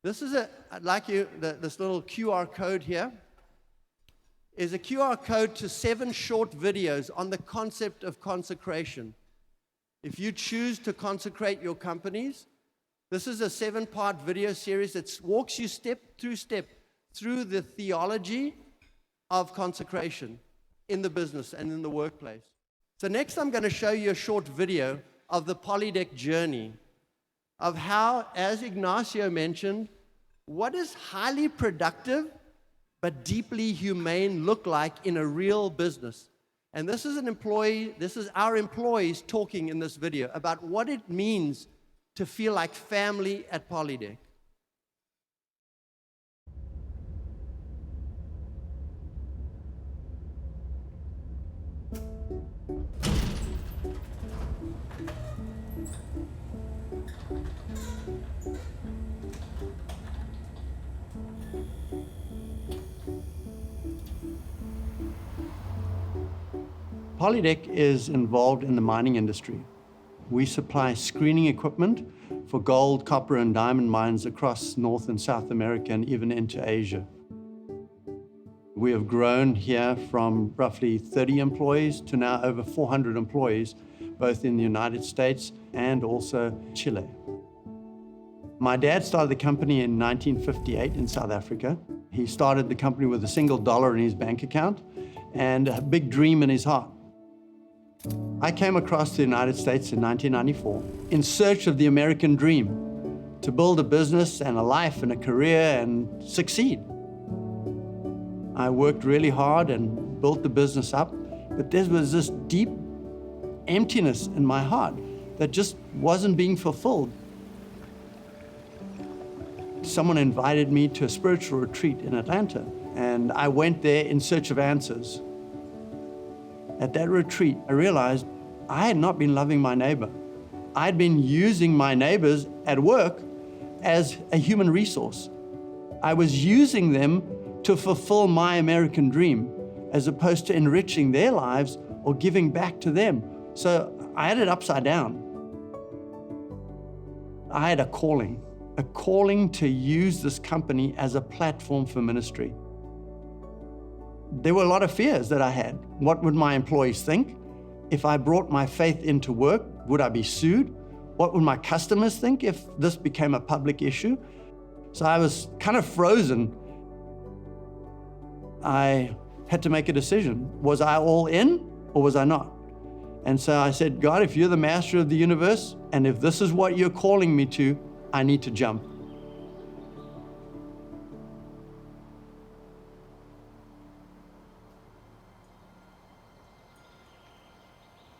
This is this little QR code here is a QR code to 7 short videos on the concept of consecration. If you choose to consecrate your companies, this is a 7-part video series that walks you step through the theology of consecration in the business and in the workplace. So next I'm going to show you a short video of the Polydeck journey, of how, as Ignacio mentioned, what does highly productive but deeply humane look like in a real business? And this is our employees talking in this video about what it means to feel like family at Polydeck. Polydeck is involved in the mining industry. We supply screening equipment for gold, copper, and diamond mines across North and South America and even into Asia. We have grown here from roughly 30 employees to now over 400 employees, both in the United States and also Chile. My dad started the company in 1958 in South Africa. He started the company with $1 in his bank account and a big dream in his heart. I came across the United States in 1994 in search of the American dream, to build a business and a life and a career and succeed. I worked really hard and built the business up, but there was this deep emptiness in my heart that just wasn't being fulfilled. Someone invited me to a spiritual retreat in Atlanta, and I went there in search of answers. At that retreat, I realized I had not been loving my neighbor. I'd been using my neighbors at work as a human resource. I was using them to fulfill my American dream, as opposed to enriching their lives or giving back to them. So I had it upside down. I had a calling to use this company as a platform for ministry. there were a lot of fears that I had. What would my employees think? If I brought my faith into work, would I be sued? What would my customers think if this became a public issue? So I was kind of frozen. I had to make a decision. Was I all in or was I not? And so I said, God, if you're the master of the universe, and if this is what you're calling me to, I need to jump.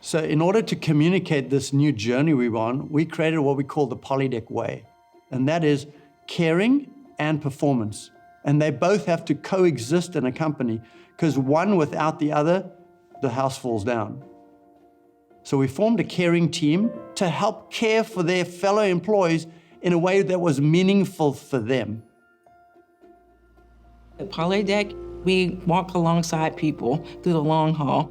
So in order to communicate this new journey we were on, we created what we call the Polydeck Way. And that is caring and performance. And they both have to coexist in a company, because one without the other, the house falls down. So we formed a caring team to help care for their fellow employees in a way that was meaningful for them. At Polydeck, we walk alongside people through the long haul.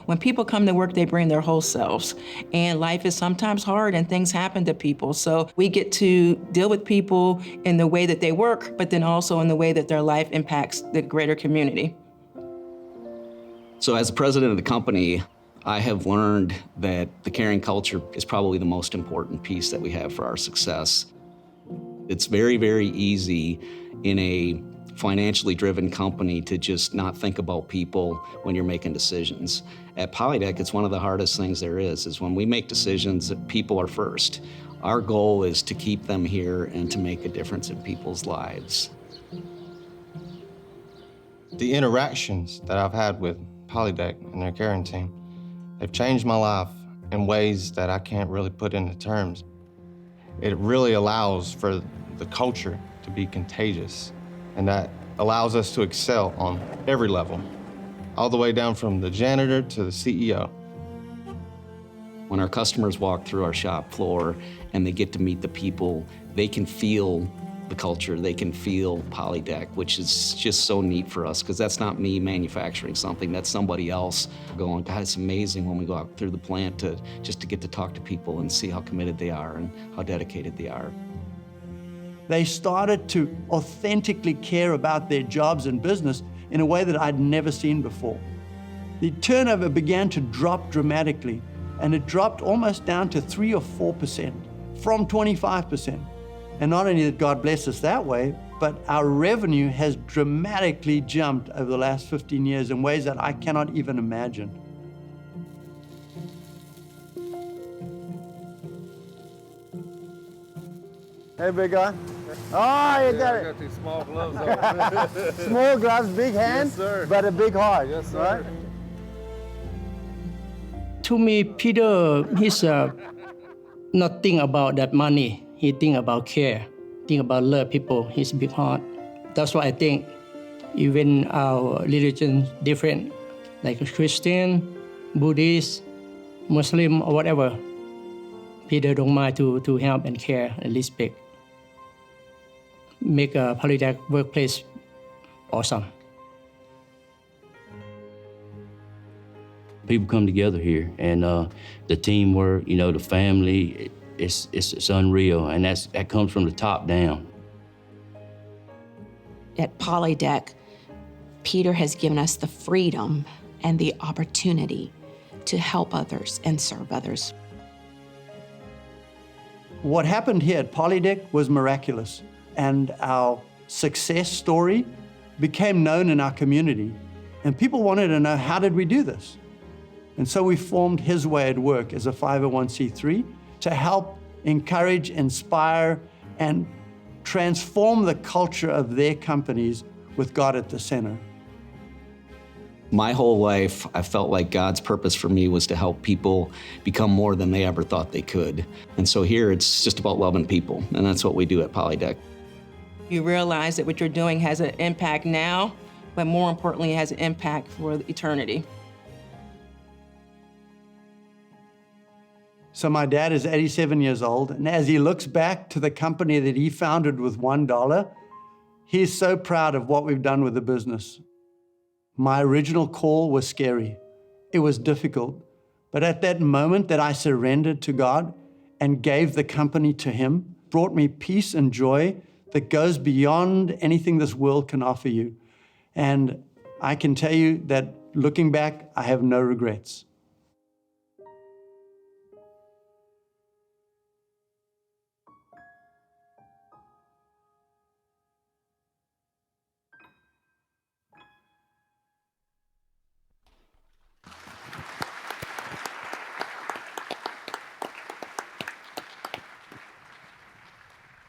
When people come to work, they bring their whole selves. And life is sometimes hard and things happen to people. So we get to deal with people in the way that they work, but then also in the way that their life impacts the greater community. So as the president of the company, I have learned that the caring culture is probably the most important piece that we have for our success. It's very, very easy in a financially driven company to just not think about people when you're making decisions. At Polydeck, it's one of the hardest things there is when we make decisions that people are first. Our goal is to keep them here and to make a difference in people's lives. The interactions that I've had with Polydeck and their caring team, they've changed my life in ways that I can't really put into terms. It really allows for the culture to be contagious, and that allows us to excel on every level, all the way down from the janitor to the CEO. When our customers walk through our shop floor and they get to meet the people, they can feel the culture, they can feel Polydeck, which is just so neat for us, because that's not me manufacturing something, that's somebody else going, God, it's amazing when we go out through the plant to get to talk to people and see how committed they are and how dedicated they are. They started to authentically care about their jobs and business in a way that I'd never seen before. The turnover began to drop dramatically, and it dropped almost down to 3 or 4% from 25%. And not only did God bless us that way, but our revenue has dramatically jumped over the last 15 years in ways that I cannot even imagine. Hey, big guy. Oh, you got it. I got these small gloves on. Small gloves, big hand, yes, but a big heart. Yes, sir. Right? To me, Peter, he's not think about that money. He think about care, think about love people, his big heart. That's why I think even our religion different, like Christian, Buddhist, Muslim, or whatever, Peter don't mind to help and care and respect. Make a Polydeck workplace awesome. People come together here, and the teamwork, the family, it's unreal, and that comes from the top down. At Polydeck, Peter has given us the freedom and the opportunity to help others and serve others. What happened here at Polydeck was miraculous, and our success story became known in our community. And people wanted to know, how did we do this? And so we formed His Way at Work as a 501c3 to help encourage, inspire, and transform the culture of their companies with God at the center. My whole life, I felt like God's purpose for me was to help people become more than they ever thought they could. And so here it's just about loving people, and that's what we do at Polydeck. You realize that what you're doing has an impact now, but more importantly, it has an impact for eternity. So my dad is 87 years old, and as he looks back to the company that he founded with $1, he's so proud of what we've done with the business. My original call was scary. It was difficult. But at that moment that I surrendered to God and gave the company to Him, brought me peace and joy that goes beyond anything this world can offer you. And I can tell you that looking back, I have no regrets.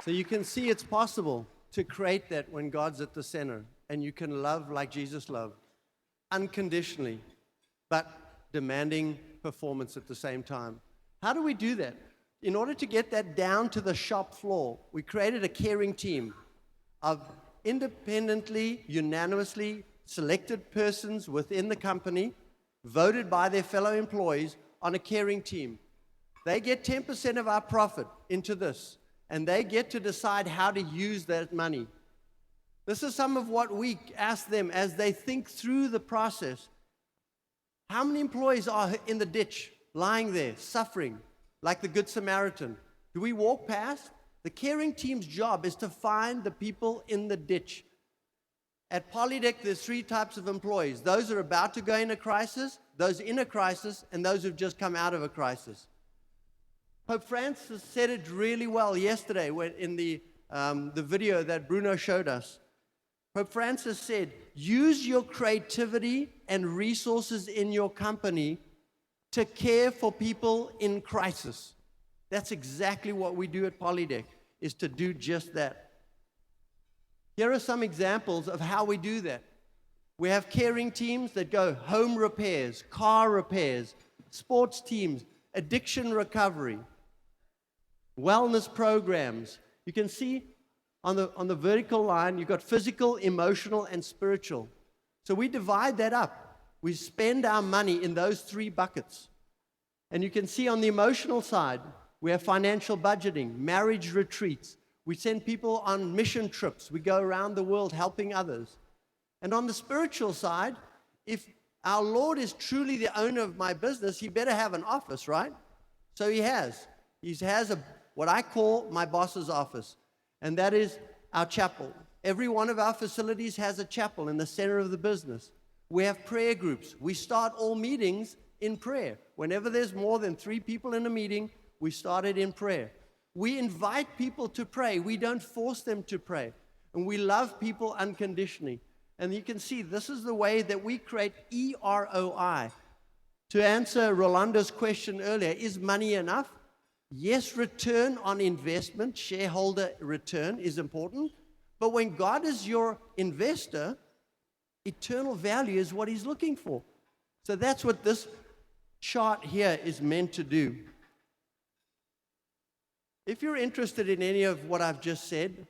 So you can see it's possible to create that when God's at the center, and you can love like Jesus loved, unconditionally, but demanding performance at the same time. How do we do that? In order to get that down to the shop floor, we created a caring team of independently, unanimously selected persons within the company, voted by their fellow employees on a caring team. They get 10% of our profit into this, and they get to decide how to use that money. This is some of what we ask them as they think through the process. How many employees are in the ditch, lying there, suffering, like the Good Samaritan? Do we walk past? The caring team's job is to find the people in the ditch. At Polytech, there's 3 types of employees. Those who are about to go in a crisis, those in a crisis, and those who've just come out of a crisis. Pope Francis said it really well yesterday when in the video that Bruno showed us. Pope Francis said, use your creativity and resources in your company to care for people in crisis. That's exactly what we do at Polytech, is to do just that. Here are some examples of how we do that. We have caring teams that go home repairs, car repairs, sports teams, addiction recovery, wellness programs. You can see on the vertical line, you've got physical, emotional, and spiritual. So we divide that up. We spend our money in those 3 buckets. And you can see on the emotional side, we have financial budgeting, marriage retreats. We send people on mission trips. We go around the world helping others. And on the spiritual side, if our Lord is truly the owner of my business, he better have an office, right? So he has. He has what I call my boss's office, and that is our chapel. Every one of our facilities has a chapel in the center of the business. We have prayer groups. We start all meetings in prayer. Whenever there's more than 3 people in a meeting, we start it in prayer. We invite people to pray. We don't force them to pray. And we love people unconditionally. And you can see this is the way that we create EROI. To answer Rolando's question earlier, is money enough? Yes, return on investment, shareholder return is important. But when God is your investor, eternal value is what he's looking for. So that's what this chart here is meant to do. If you're interested in any of what I've just said,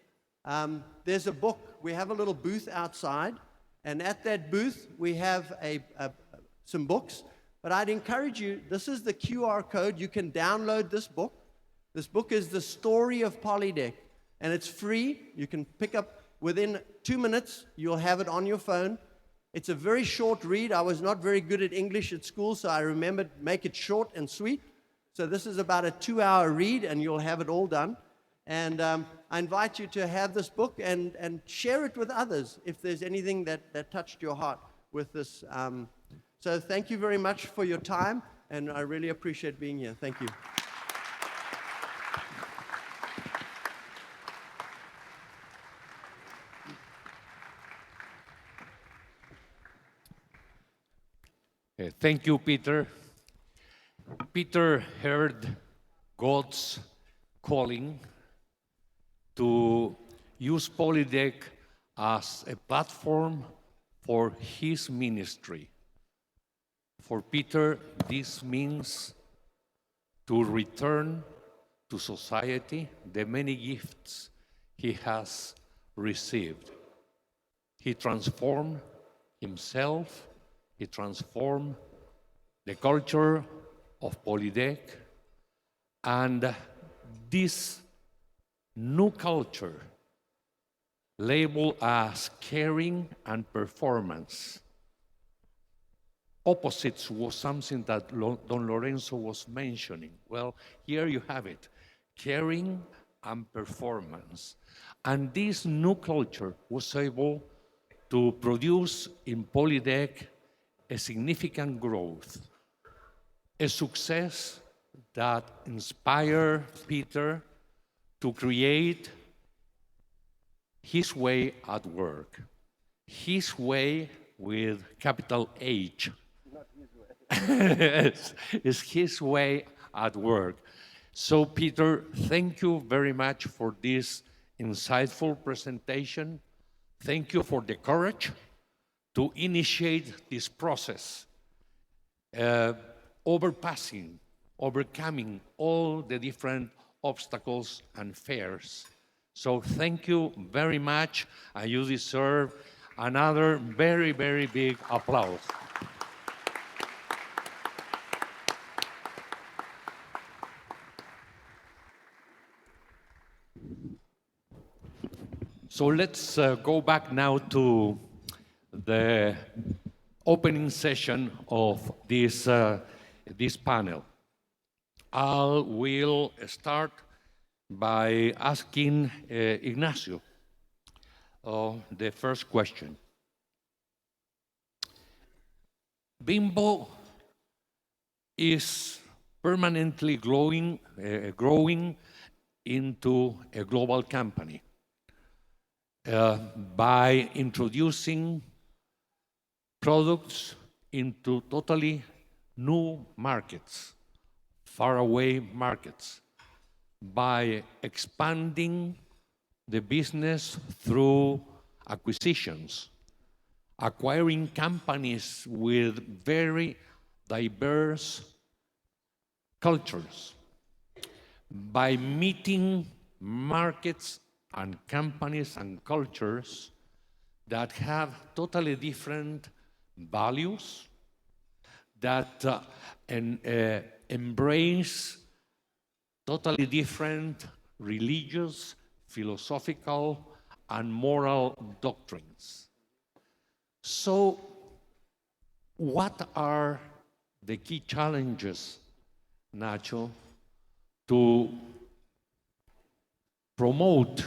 there's a book. We have a little booth outside, and at that booth we have some books. But I'd encourage you, this is the QR code. You can download this book. This book is The Story of Polytech, and it's free. You can pick up within 2 minutes. You'll have it on your phone. It's a very short read. I was not very good at English at school, so I remembered make it short and sweet. So this is about a 2-hour read, and you'll have it all done. And I invite you to have this book and share it with others if there's anything that touched your heart with this. So thank you very much for your time, and I really appreciate being here. Thank you. Thank you, Peter. Peter heard God's calling to use Polytech as a platform for his ministry. For Peter, this means to return to society the many gifts he has received. He transformed himself, he transformed the culture of Polytech, and this new culture, labeled as caring and performance. Opposites was something that Don Lorenzo was mentioning. Well, here you have it, caring and performance. And this new culture was able to produce in Polytech a significant growth, a success that inspired Peter to create his way at work. His way with capital H. Not his way. It's his way at work. So, Peter, thank you very much for this insightful presentation. Thank you for the courage to initiate this process, overcoming all the different obstacles and fears. So thank you very much, and you deserve another very, very big applause. So let's go back now to the opening session of this panel. I will start by asking Ignacio the first question. Bimbo is permanently growing into a global company by introducing products into totally new markets, faraway markets, by expanding the business through acquisitions, acquiring companies with very diverse cultures, by meeting markets and companies and cultures that have totally different values, that embrace totally different religious, philosophical, and moral doctrines. So, what are the key challenges, Nacho, to promote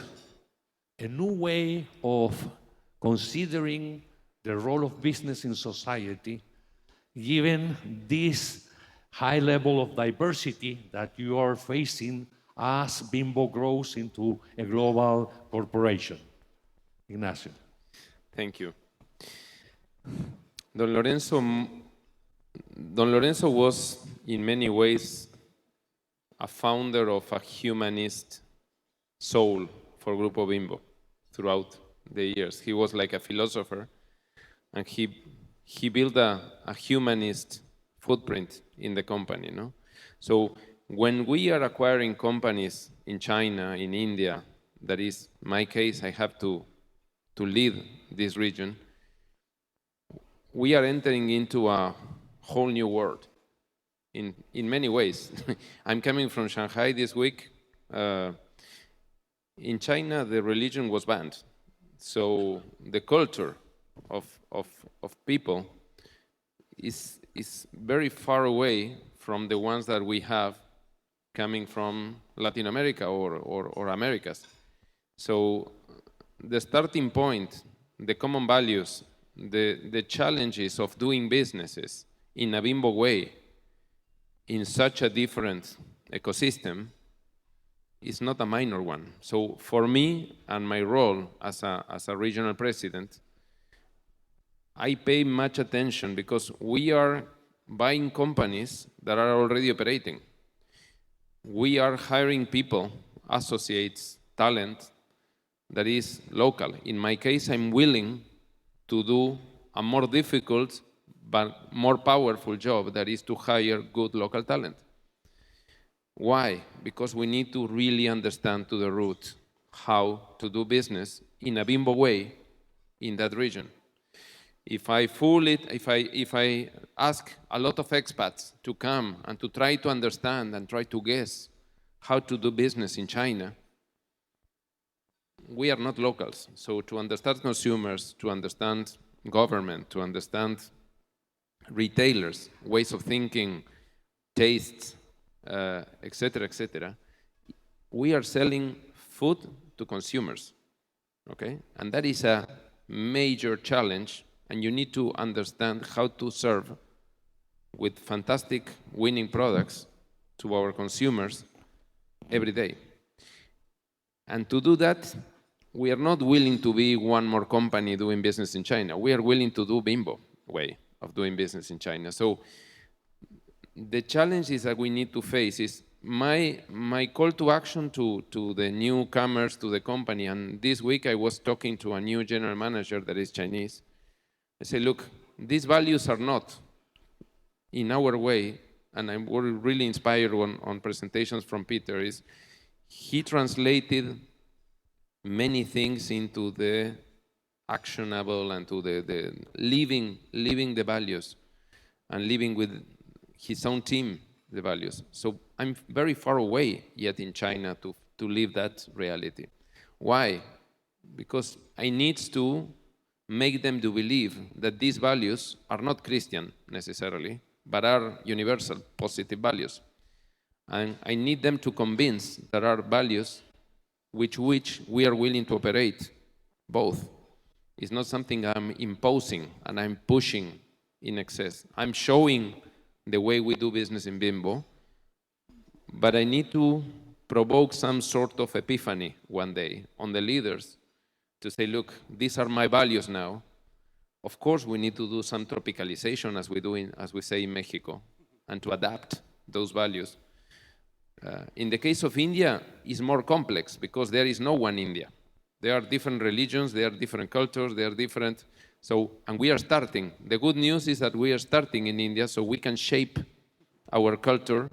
a new way of considering the role of business in society, given this high level of diversity that you are facing as Bimbo grows into a global corporation? Ignacio. Thank you. Don Lorenzo was, in many ways, a founder of a humanist soul for Grupo Bimbo throughout the years. He was like a philosopher, and he built a humanist footprint in the company, no? So when we are acquiring companies in China, in India, that is my case, I have to lead this region, we are entering into a whole new world in many ways. I'm coming from Shanghai this week. In China, the religion was banned. So the culture of people is very far away from the ones that we have coming from Latin America or Americas. So the starting point, the common values, the challenges of doing businesses in a Bimbo way, in such a different ecosystem, is not a minor one. So for me and my role as a regional president, I pay much attention because we are buying companies that are already operating. We are hiring people, associates, talent that is local. In my case, I'm willing to do a more difficult but more powerful job, that is to hire good local talent. Why? Because we need to really understand to the root how to do business in a Bimbo way in that region. If I ask a lot of expats to come and to try to understand and try to guess how to do business in China, we are not locals. So to understand consumers, to understand government, to understand retailers, ways of thinking, tastes, etc., we are selling food to consumers, okay? And that is a major challenge, and you need to understand how to serve with fantastic winning products to our consumers every day. And to do that, we are not willing to be one more company doing business in China. We are willing to do Bimbo way of doing business in China. So the challenges that we need to face is my call to action to the newcomers to the company. And this week I was talking to a new general manager that is Chinese. I say, look, these values are not in our way, and I'm really inspired on presentations from Peter, is he translated many things into the actionable and to the living the values and living with his own team the values. So I'm very far away yet in China to live that reality. Why? Because I need to make them to believe that these values are not Christian necessarily, but are universal, positive values. And I need them to convince there are values which we are willing to operate both. It's not something I'm imposing and I'm pushing in excess. I'm showing the way we do business in Bimbo, but I need to provoke some sort of epiphany one day on the leaders to say, look, these are my values now. Of course, we need to do some tropicalization as we say in Mexico, and to adapt those values. In the case of India, it's more complex because there is no one India. There are different religions, there are different cultures, there are different. So, and we are starting. The good news is that we are starting in India, so we can shape our culture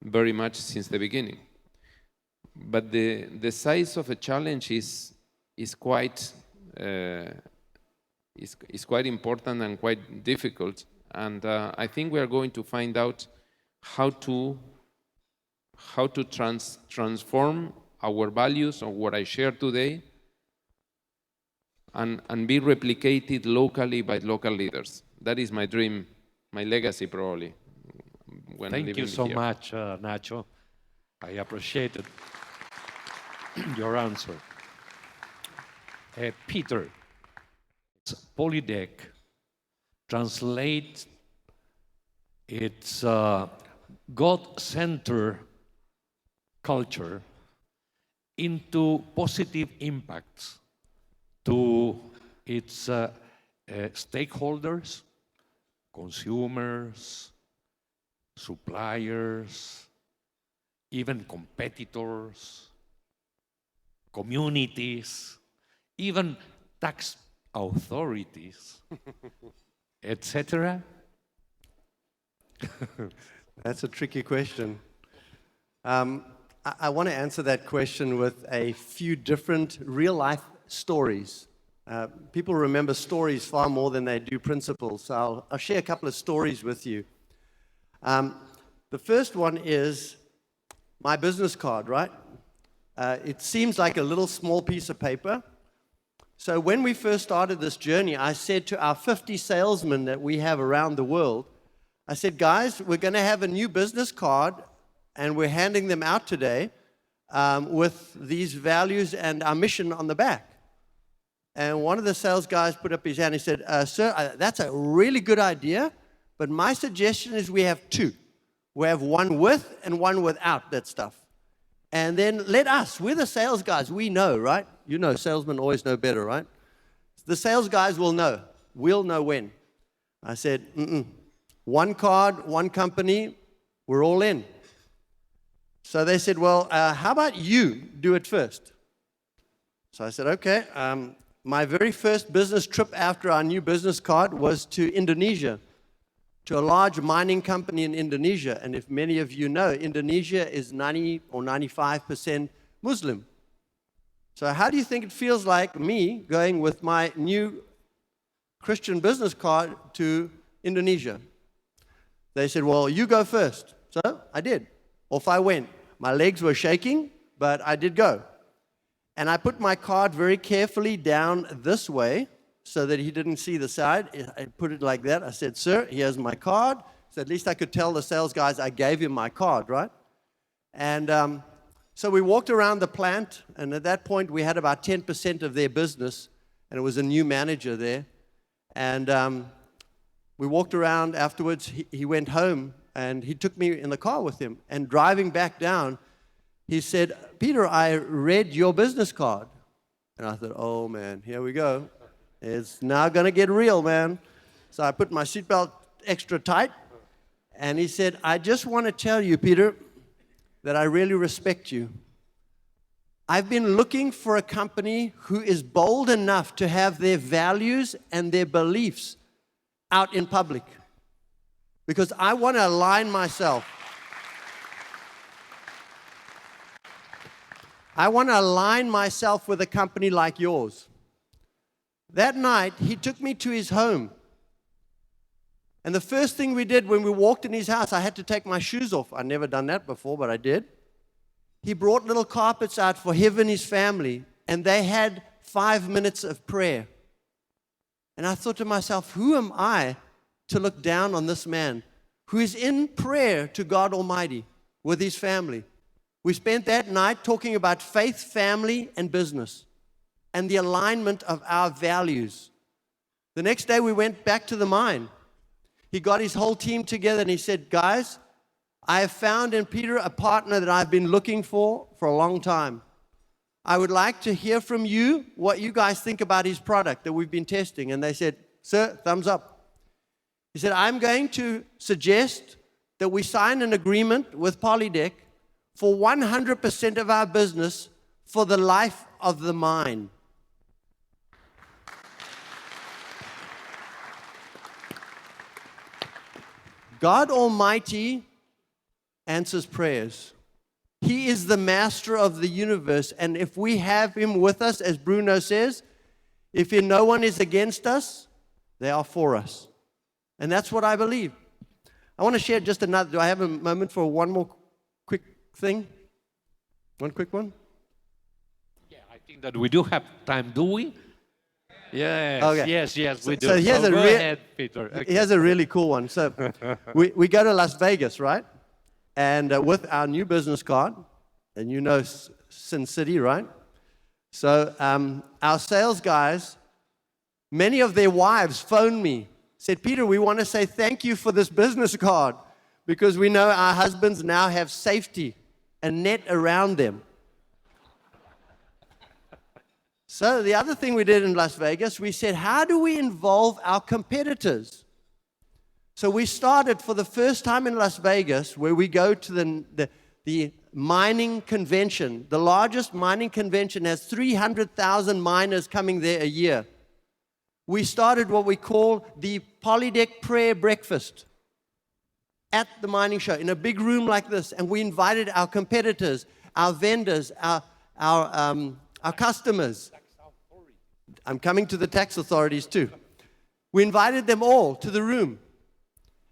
very much since the beginning. But the size of a challenge is quite important and quite difficult. And I think we are going to find out how to transform our values or what I share today and be replicated locally by local leaders. That is my dream, my legacy probably. Thank you so much, Nacho. I appreciated your answer. Peter, Polydeck translate its God-centered culture into positive impacts to its stakeholders, consumers, suppliers, even competitors, communities, even tax authorities, etc.? That's a tricky question. I want to answer that question with a few different real-life stories. People remember stories far more than they do principles, so I'll share a couple of stories with you. The first one is my business card, right? It seems like a little small piece of paper. So when we first started this journey, I said to our 50 salesmen that we have around the world, I said, guys, we're going to have a new business card, and we're handing them out today with these values and our mission on the back. And one of the sales guys put up his hand. He said, sir, that's a really good idea, but my suggestion is we have two. We have one with and one without that stuff. And then let us, we're the sales guys, we know, right? You know, salesmen always know better, right? The sales guys will know. We'll know when. I said, one card, one company, we're all in. So they said, well, how about you do it first? So I said, okay. My very first business trip after our new business card was to Indonesia, to a large mining company in Indonesia. And if many of you know, Indonesia is 90 or 95% Muslim. So how do you think it feels like me going with my new Christian business card to Indonesia? They said, well, you go first. So I did. Off I went. My legs were shaking, but I did go. And I put my card very carefully down this way so that he didn't see the side. I put it like that. I said, sir, here's my card. So at least I could tell the sales guys I gave him my card, right? And so we walked around the plant, and at that point we had about 10% of their business. and it was a new manager there. And we walked around afterwards. He went home, and he took me in the car with him. And driving back down, he said, "Peter, I read your business card." And I thought, oh, man, here we go. It's now going to get real, man. So I put my seatbelt extra tight. And he said, "I just want to tell you, Peter, that I really respect you. I've been looking for a company who is bold enough to have their values and their beliefs out in public, because I want to align myself. I want to align myself with a company like yours." That night, he took me to his home. And the first thing we did when we walked in his house, I had to take my shoes off. I'd never done that before, but I did. He brought little carpets out for him and his family, and they had 5 minutes of prayer. And I thought to myself, who am I to look down on this man who is in prayer to God Almighty with his family? We spent that night talking about faith, family, and business, and the alignment of our values. The next day, we went back to the mine. He got his whole team together, and he said, "Guys, I have found in Peter a partner that I've been looking for a long time. I would like to hear from you what you guys think about his product that we've been testing." And they said, "Sir, thumbs up." He said, "I'm going to suggest that we sign an agreement with Polydeck for 100% of our business for the life of the mine." God Almighty answers prayers. He is the master of the universe, and if we have him with us, as Bruno says, if no one is against us, they are for us. And that's what I believe. I want to share just another. Do I have a moment for one more quick thing? One quick one? Yeah, I think that we do have time, do we? Yes, Okay. yes, we do. So here's Go ahead, Peter. Okay. Here's a really cool one. So we go to Las Vegas, right? And with our new business card, and you know Sin City, right? So our sales guys, many of their wives phoned me, said, "Peter, we want to say thank you for this business card because we know our husbands now have safety, a net around them." So the other thing we did in Las Vegas, we said, how do we involve our competitors? So we started for the first time in Las Vegas, where we go to the mining convention. The largest mining convention has 300,000 miners coming there a year. We started what we call the Polydeck Prayer Breakfast at the mining show in a big room like this. And we invited our competitors, our vendors, our customers. I'm coming to the tax authorities too. We invited them all to the room.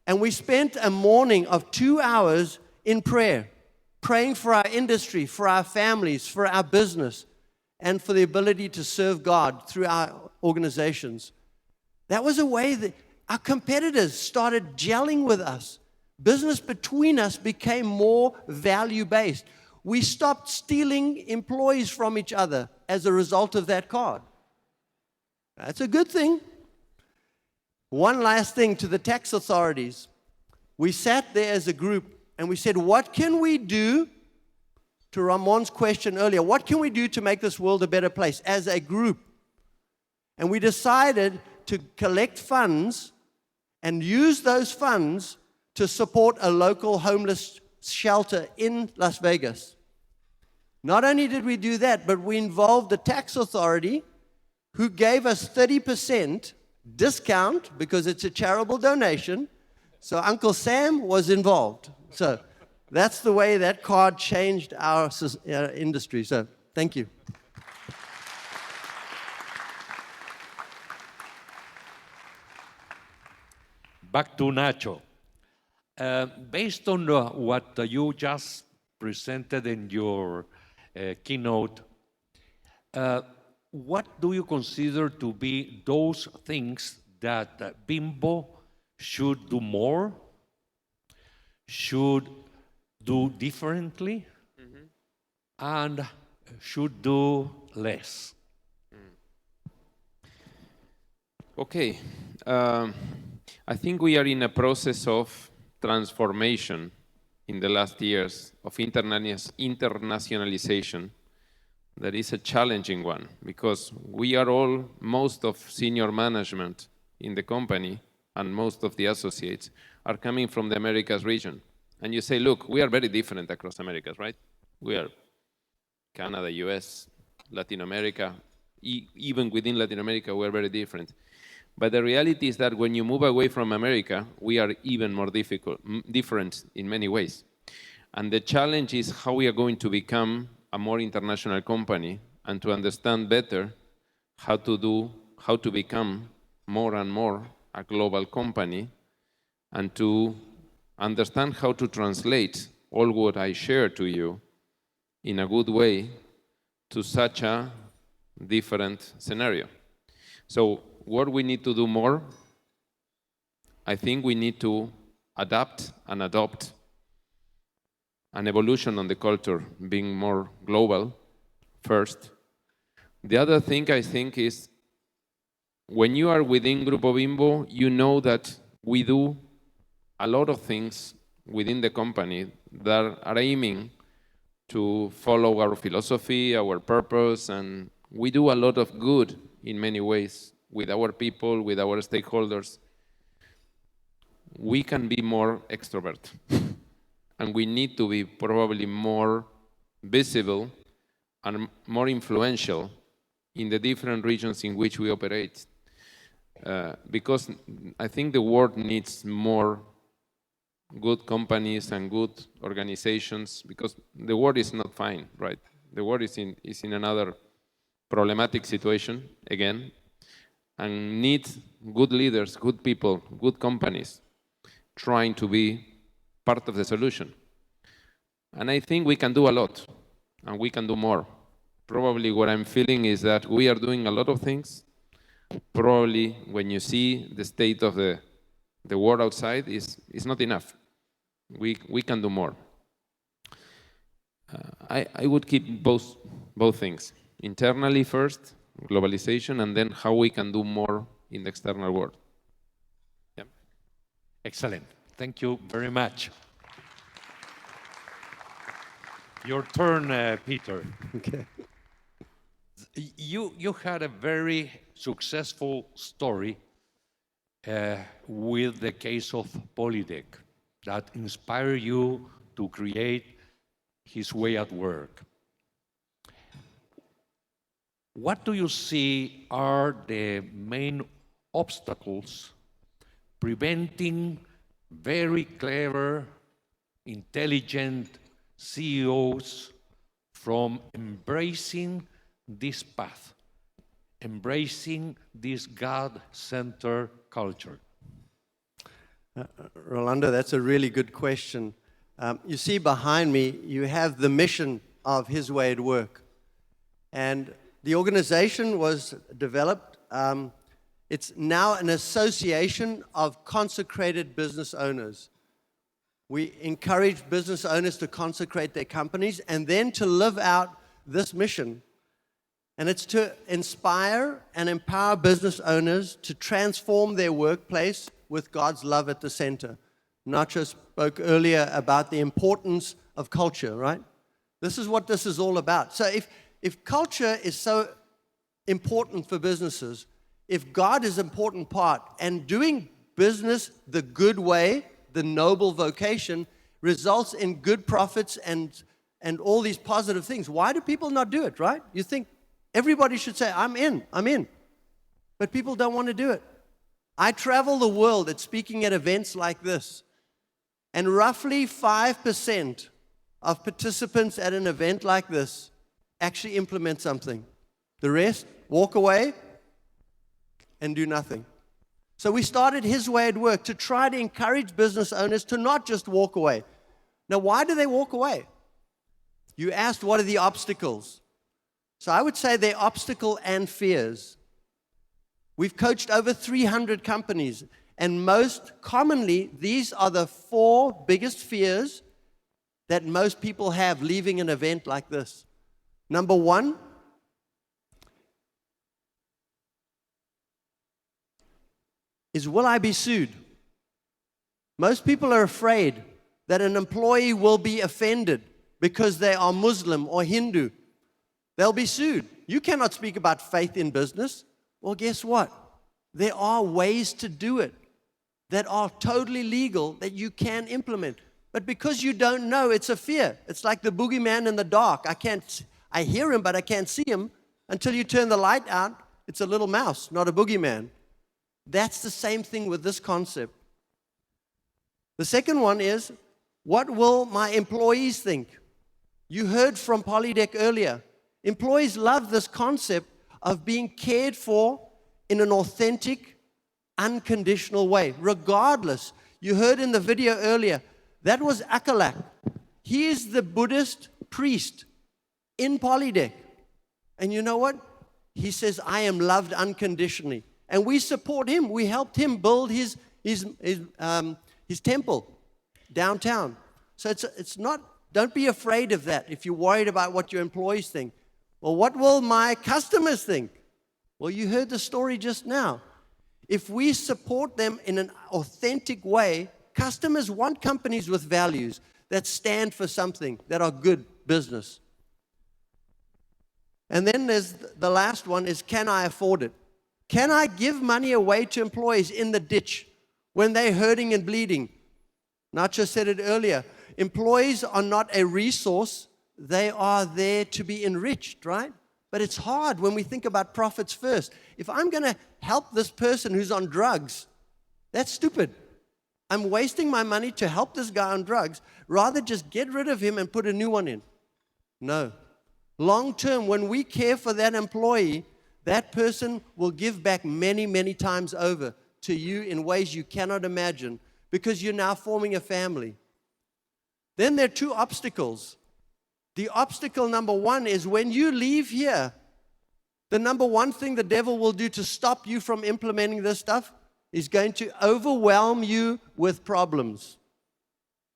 And we spent a morning of 2 hours in prayer, praying for our industry, for our families, for our business, and for the ability to serve God through our organizations. That was a way that our competitors started gelling with us. Business between us became more value-based. We stopped stealing employees from each other as a result of that card. That's a good thing. One last thing to the tax authorities. We sat there as a group and we said, what can we do, to Ramon's question earlier, what can we do to make this world a better place as a group? And we decided to collect funds and use those funds to support a local homeless shelter in Las Vegas. Not only did we do that, but we involved the tax authority, who gave us 30% discount because it's a charitable donation. So Uncle Sam was involved. So that's the way that card changed our industry. So thank you. Back to Nacho. Based on what you just presented in your keynote, what do you consider to be those things that Bimbo should do more, should do differently, and should do less? Okay. I think we are in a process of transformation in the last years of internationalization. That is a challenging one because we are all, most of senior management in the company and most of the associates are coming from the Americas region. And you say, look, we are very different across Americas, right? We are Canada, US, Latin America, even within Latin America, we're very different. But the reality is that when you move away from America, we are even more different in many ways. And the challenge is how we are going to become a more international company and to understand better how to become more and more a global company and to understand how to translate all what I share to you in a good way to such a different scenario. So what we need to do more, I think we need to adapt and adopt an evolution on the culture, being more global first. The other thing I think is when you are within Grupo Bimbo, you know that we do a lot of things within the company that are aiming to follow our philosophy, our purpose, and we do a lot of good in many ways with our people, with our stakeholders. We can be more extrovert. And we need to be probably more visible and more influential in the different regions in which we operate. Because I think the world needs more good companies and good organizations, because the world is not fine, right? The world is in another problematic situation again, and needs good leaders, good people, good companies trying to be part of the solution. And I think we can do a lot, and we can do more. Probably what I'm feeling is that we are doing a lot of things. Probably when you see the state of the world outside, is not enough. We can do more. I would keep both things. Internally first, globalization, and then how we can do more in the external world. Yeah. Excellent. Thank you very much. Your turn, Peter. Okay. You had a very successful story with the case of Polytech that inspired you to create his way at work. What do you see are the main obstacles preventing very clever, intelligent CEOs from embracing this path, embracing this God-centered culture? Rolando, that's a really good question. You see behind me, you have the mission of His Way at Work. And the organization was developed. It's now an association of consecrated business owners. We encourage business owners to consecrate their companies and then to live out this mission. And it's to inspire and empower business owners to transform their workplace with God's love at the center. Nacho spoke earlier about the importance of culture, right? This is what this is all about. So if culture is so important for businesses, if God is an important part, and doing business the good way, the noble vocation, results in good profits and all these positive things, why do people not do it, right? You think everybody should say, I'm in. But people don't want to do it. I travel the world at speaking at events like this, and roughly 5% of participants at an event like this actually implement something. The rest walk away and do nothing. So we started His Way at Work to try to encourage business owners to not just walk away. Now, why do they walk away? You asked, what are the obstacles? So I would say they're obstacle and fears. We've coached over 300 companies, and most commonly, these are the 4 biggest fears that most people have leaving an event like this. Number 1, is, will I be sued? Most people are afraid that an employee will be offended because they are Muslim or Hindu. They'll be sued. You cannot speak about faith in business. Well, guess what? There are ways to do it that are totally legal that you can implement. But because you don't know, it's a fear. It's like the boogeyman in the dark. I hear him, but I can't see him. Until you turn the light out, it's a little mouse, not a boogeyman. That's the same thing with this concept. The second one is, what will my employees think? You heard from Polydeck earlier. Employees love this concept of being cared for in an authentic, unconditional way, regardless. You heard in the video earlier, that was Akalak. He is the Buddhist priest in Polydeck. And you know what? He says, I am loved unconditionally. And we support him. We helped him build his temple downtown. So it's not, don't be afraid of that if you're worried about what your employees think. Well, what will my customers think? Well, you heard the story just now. If we support them in an authentic way, customers want companies with values that stand for something, that are good business. And then there's the last one is, can I afford it? Can I give money away to employees in the ditch when they're hurting and bleeding? Nacho said it earlier. Employees are not a resource. They are there to be enriched, right? But it's hard when we think about profits first. If I'm going to help this person who's on drugs, that's stupid. I'm wasting my money to help this guy on drugs, rather just get rid of him and put a new one in. No. Long term, when we care for that employee, that person will give back many, many times over to you in ways you cannot imagine, because you're now forming a family. Then there are two obstacles. The obstacle number one is when you leave here, the number one thing the devil will do to stop you from implementing this stuff is going to overwhelm you with problems,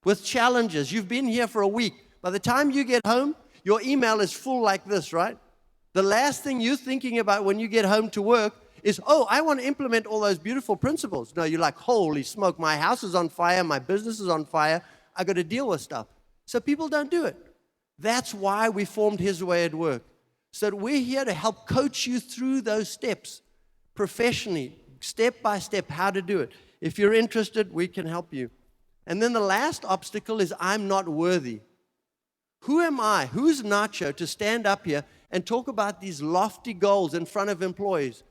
with challenges. You've been here for a week. By the time you get home, your email is full like this, right? The last thing you're thinking about when you get home to work is, oh, I want to implement all those beautiful principles. No, you're like, holy smoke, my house is on fire, my business is on fire, I got to deal with stuff. So people don't do it. That's why we formed His Way at Work. So that we're here to help coach you through those steps professionally, step by step, how to do it. If you're interested, we can help you. And then the last obstacle is, I'm not worthy. Who am I? Who's Nacho to stand up here and talk about these lofty goals in front of employees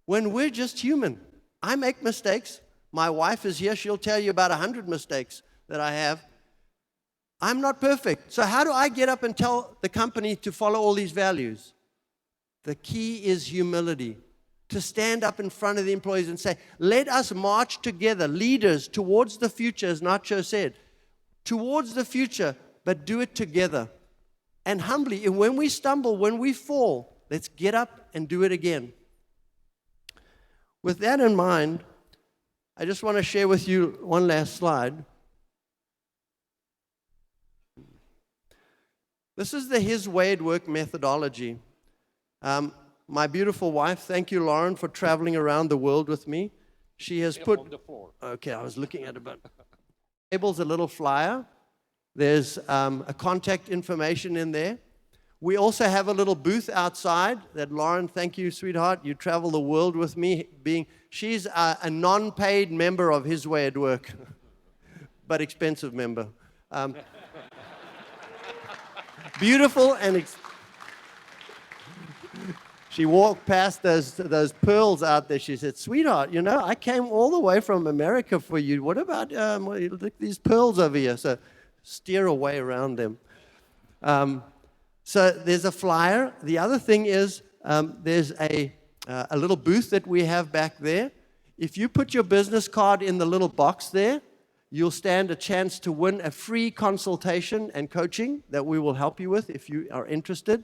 when we're just human? I make mistakes. My wife is here. She'll tell you about 100 mistakes that I have. I'm not perfect. So how do I get up and tell the company to follow all these values? The key is humility. To stand up in front of the employees and say, let us march together, leaders, towards the future, as Nacho said. Towards the future, but do it together. And humbly, and when we stumble, when we fall, let's get up and do it again. With that in mind, I just want to share with you one last slide. This is the His Way at Work methodology. My beautiful wife, thank you, Lauren, for traveling around the world with me. She has put... On the floor. Okay, I was looking at it, but... Table's a little flyer. There's a contact information in there. We also have a little booth outside that, Lauren, thank you, sweetheart. You travel the world with me. She's a non-paid member of His Way at Work, but expensive member. Beautiful and she walked past those pearls out there. She said, sweetheart, you know, I came all the way from America for you. What about look, these pearls over here? So steer away around them. So there's a flyer. The other thing is there's a little booth that we have back there. If you put your business card in the little box there, you'll stand a chance to win a free consultation and coaching that we will help you with if you are interested.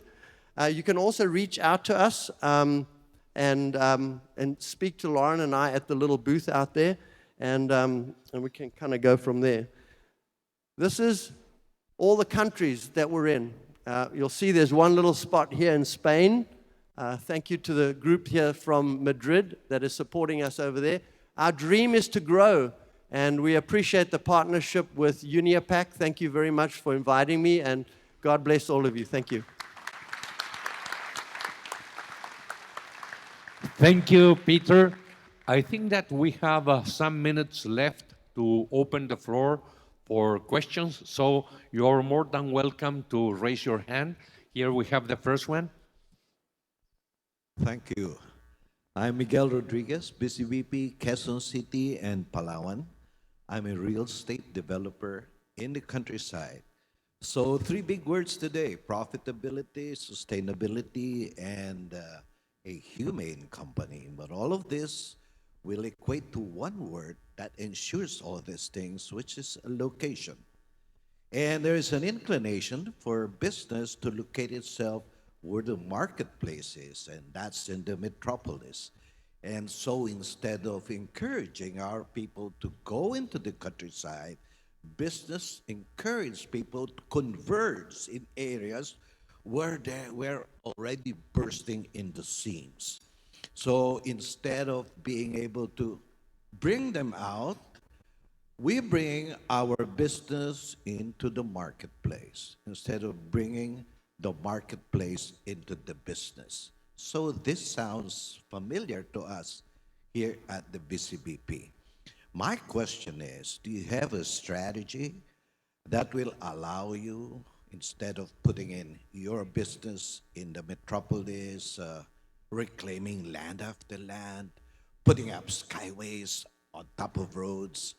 You can also reach out to us and speak to Lauren and I at the little booth out there, and we can kind of go from there. This is all the countries that we're in. You'll see there's one little spot here in Spain. Thank you to the group here from Madrid that is supporting us over there. Our dream is to grow, and we appreciate the partnership with UNIAPAC. Thank you very much for inviting me, and God bless all of you. Thank you. Thank you, Peter. I think that we have some minutes left to open the floor for questions, so you're more than welcome to raise your hand. Here we have the first one. Thank you. I'm Miguel Rodriguez, BCBP, Quezon City and Palawan. I'm a real estate developer in the countryside. So 3 big words today: profitability, sustainability, and a humane company. But all of this will equate to one word that ensures all these things, which is a location. And there is an inclination for business to locate itself where the marketplace is, and that's in the metropolis. And so instead of encouraging our people to go into the countryside, business encourage people to converge in areas where they were already bursting in the seams. So instead of being able to bring them out, we bring our business into the marketplace instead of bringing the marketplace into the business. So this sounds familiar to us here at the BCBP. My question is, do you have a strategy that will allow you, instead of putting in your business in the metropolis, reclaiming land after land, putting up skyways on top of roads,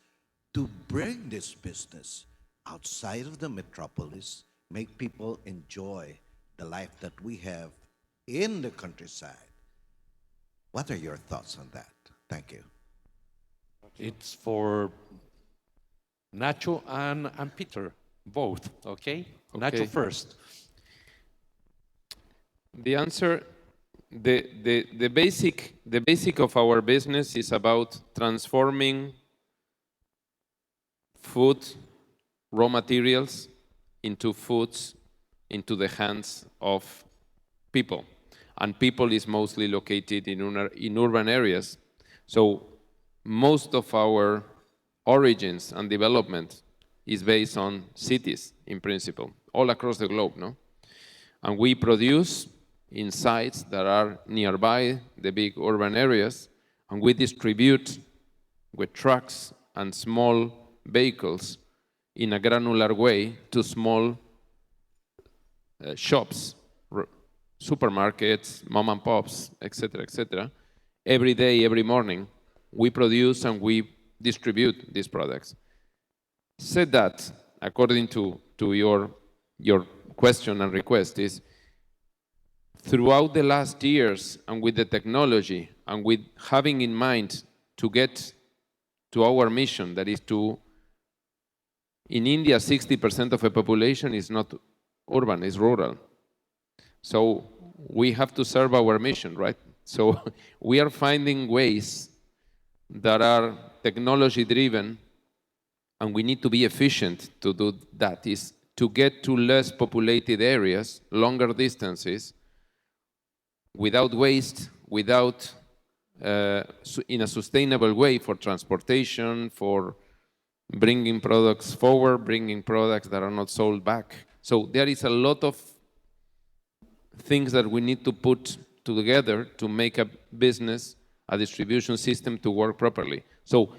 to bring this business outside of the metropolis, make people enjoy the life that we have in the countryside? What are your thoughts on that? Thank you. It's for Nacho and Peter, both, okay? Nacho first. The answer, the basic of our business is about transforming food, raw materials, into foods, into the hands of people. And people is mostly located in urban areas. So most of our origins and development is based on cities, in principle, all across the globe, no? And we produce in sites that are nearby the big urban areas, and we distribute with trucks and small vehicles in a granular way to small shops, supermarkets, mom and pops, etc., etc. Every day, every morning, we produce and we distribute these products. Said that, according to your question and request, is throughout the last years and with the technology and with having in mind to get to our mission, that is to, in India, 60% of the population is not urban, is rural. So we have to serve our mission, right? So we are finding ways that are technology-driven, and we need to be efficient to do that, is to get to less populated areas, longer distances, without waste, without, in a sustainable way for transportation, for bringing products forward, bringing products that are not sold back. So there is a lot of things that we need to put together to make a business, a distribution system to work properly. So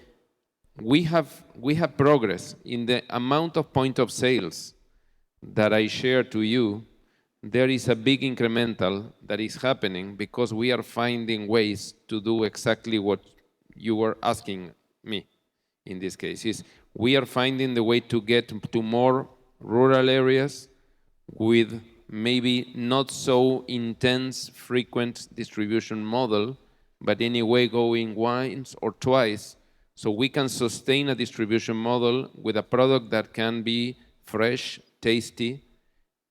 we have progress in the amount of point of sales that I share to you. There is a big incremental that is happening because we are finding ways to do exactly what you were asking me in this case. Is we are finding the way to get to more rural areas with maybe not so intense, frequent distribution model, but anyway going once or twice, so we can sustain a distribution model with a product that can be fresh, tasty,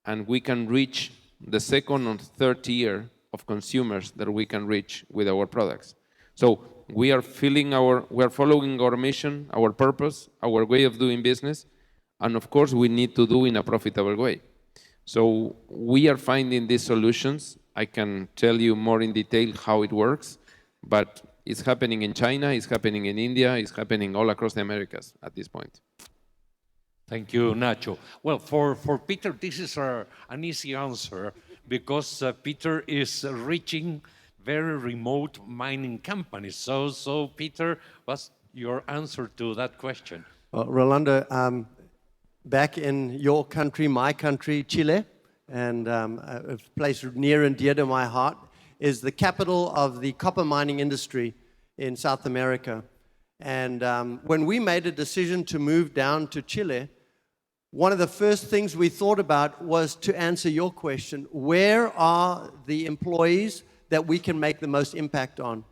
and we can reach the second or third tier of consumers that we can reach with our products. So we are following our mission, our purpose, our way of doing business, and of course we need to do in a profitable way. So we are finding these solutions. I can tell you more in detail how it works, but It's happening in China, it's happening in India, it's happening all across the Americas at this point. Thank you, Nacho. Well, for Peter, this is an easy answer because Peter is reaching very remote mining companies. So Peter, what's your answer to that question? Well, Rolando, back in your country, my country, Chile, and a place near and dear to my heart, is the capital of the copper mining industry in South America. And when we made a decision to move down to Chile, one of the first things we thought about was to answer your question: where are the employees that we can make the most impact on?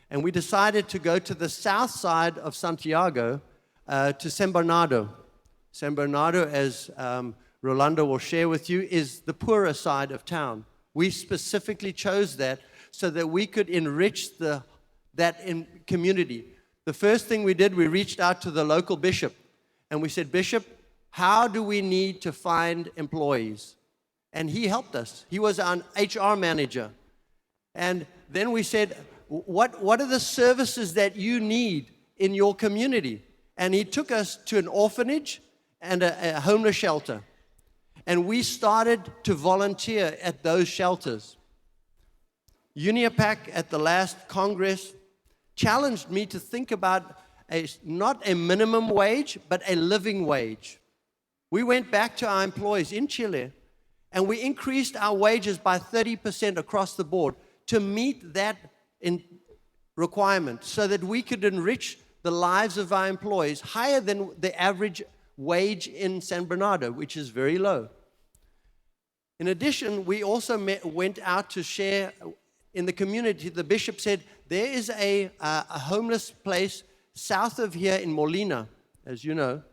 And we decided to go to the south side of Santiago, to San Bernardo. San Bernardo, as Rolando will share with you, is the poorer side of town. We specifically chose that so that we could enrich that community. The first thing we did, we reached out to the local bishop, and we said, "Bishop, how do we need to find employees?" And he helped us. He was our HR manager. And then we said, what are the services that you need in your community? And he took us to an orphanage and a homeless shelter. And we started to volunteer at those shelters. UNIAPAC at the last Congress challenged me to think about not a minimum wage, but a living wage. We went back to our employees in Chile, and we increased our wages by 30% across the board to meet that requirement so that we could enrich the lives of our employees higher than the average wage in San Bernardo, which is very low. In addition, we also went out to share in the community. The bishop said, there is a homeless place south of here in Molina, as you know.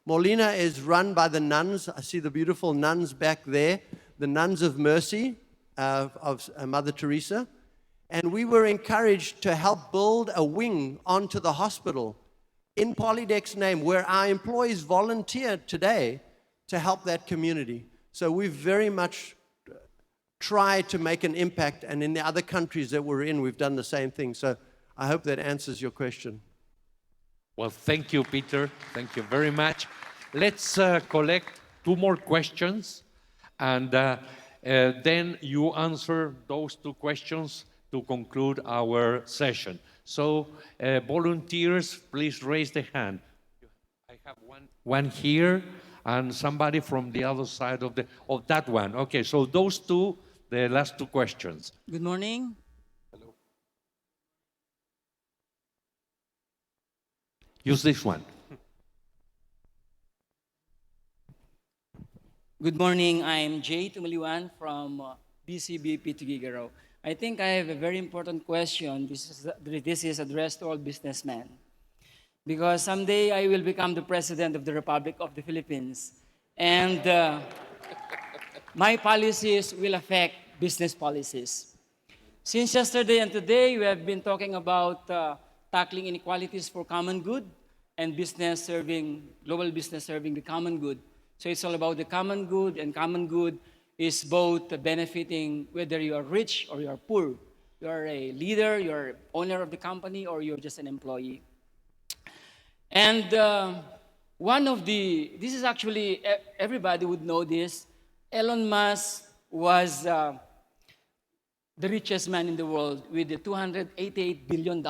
Molina is run by the nuns. I see the beautiful nuns back there, the Nuns of Mercy of Mother Teresa. And we were encouraged to help build a wing onto the hospital in Polydec's name, where our employees volunteer today to help that community. So we've very much tried to make an impact, and in the other countries that we're in, we've done the same thing. So I hope that answers your question. Well, thank you, Peter. Thank you very much. Let's collect 2 more questions, and then you answer those 2 questions to conclude our session. So, volunteers, please raise the hand. I have one here, and somebody from the other side of that one. Okay, so those 2, the last 2 questions. Good morning. Use this one. Good morning. I'm Jay Tumaliwan from BCBP Tugigaraw. I think I have a very important question. This is addressed to all businessmen. Because someday I will become the President of the Republic of the Philippines. And my policies will affect business policies. Since yesterday and today, we have been talking about tackling inequalities for common good and global business serving the common good. So it's all about the common good, and common good is both benefiting whether you are rich or you are poor. You are a leader, you're owner of the company, or you're just an employee. And this is actually, everybody would know this, Elon Musk was the richest man in the world with the $288 billion.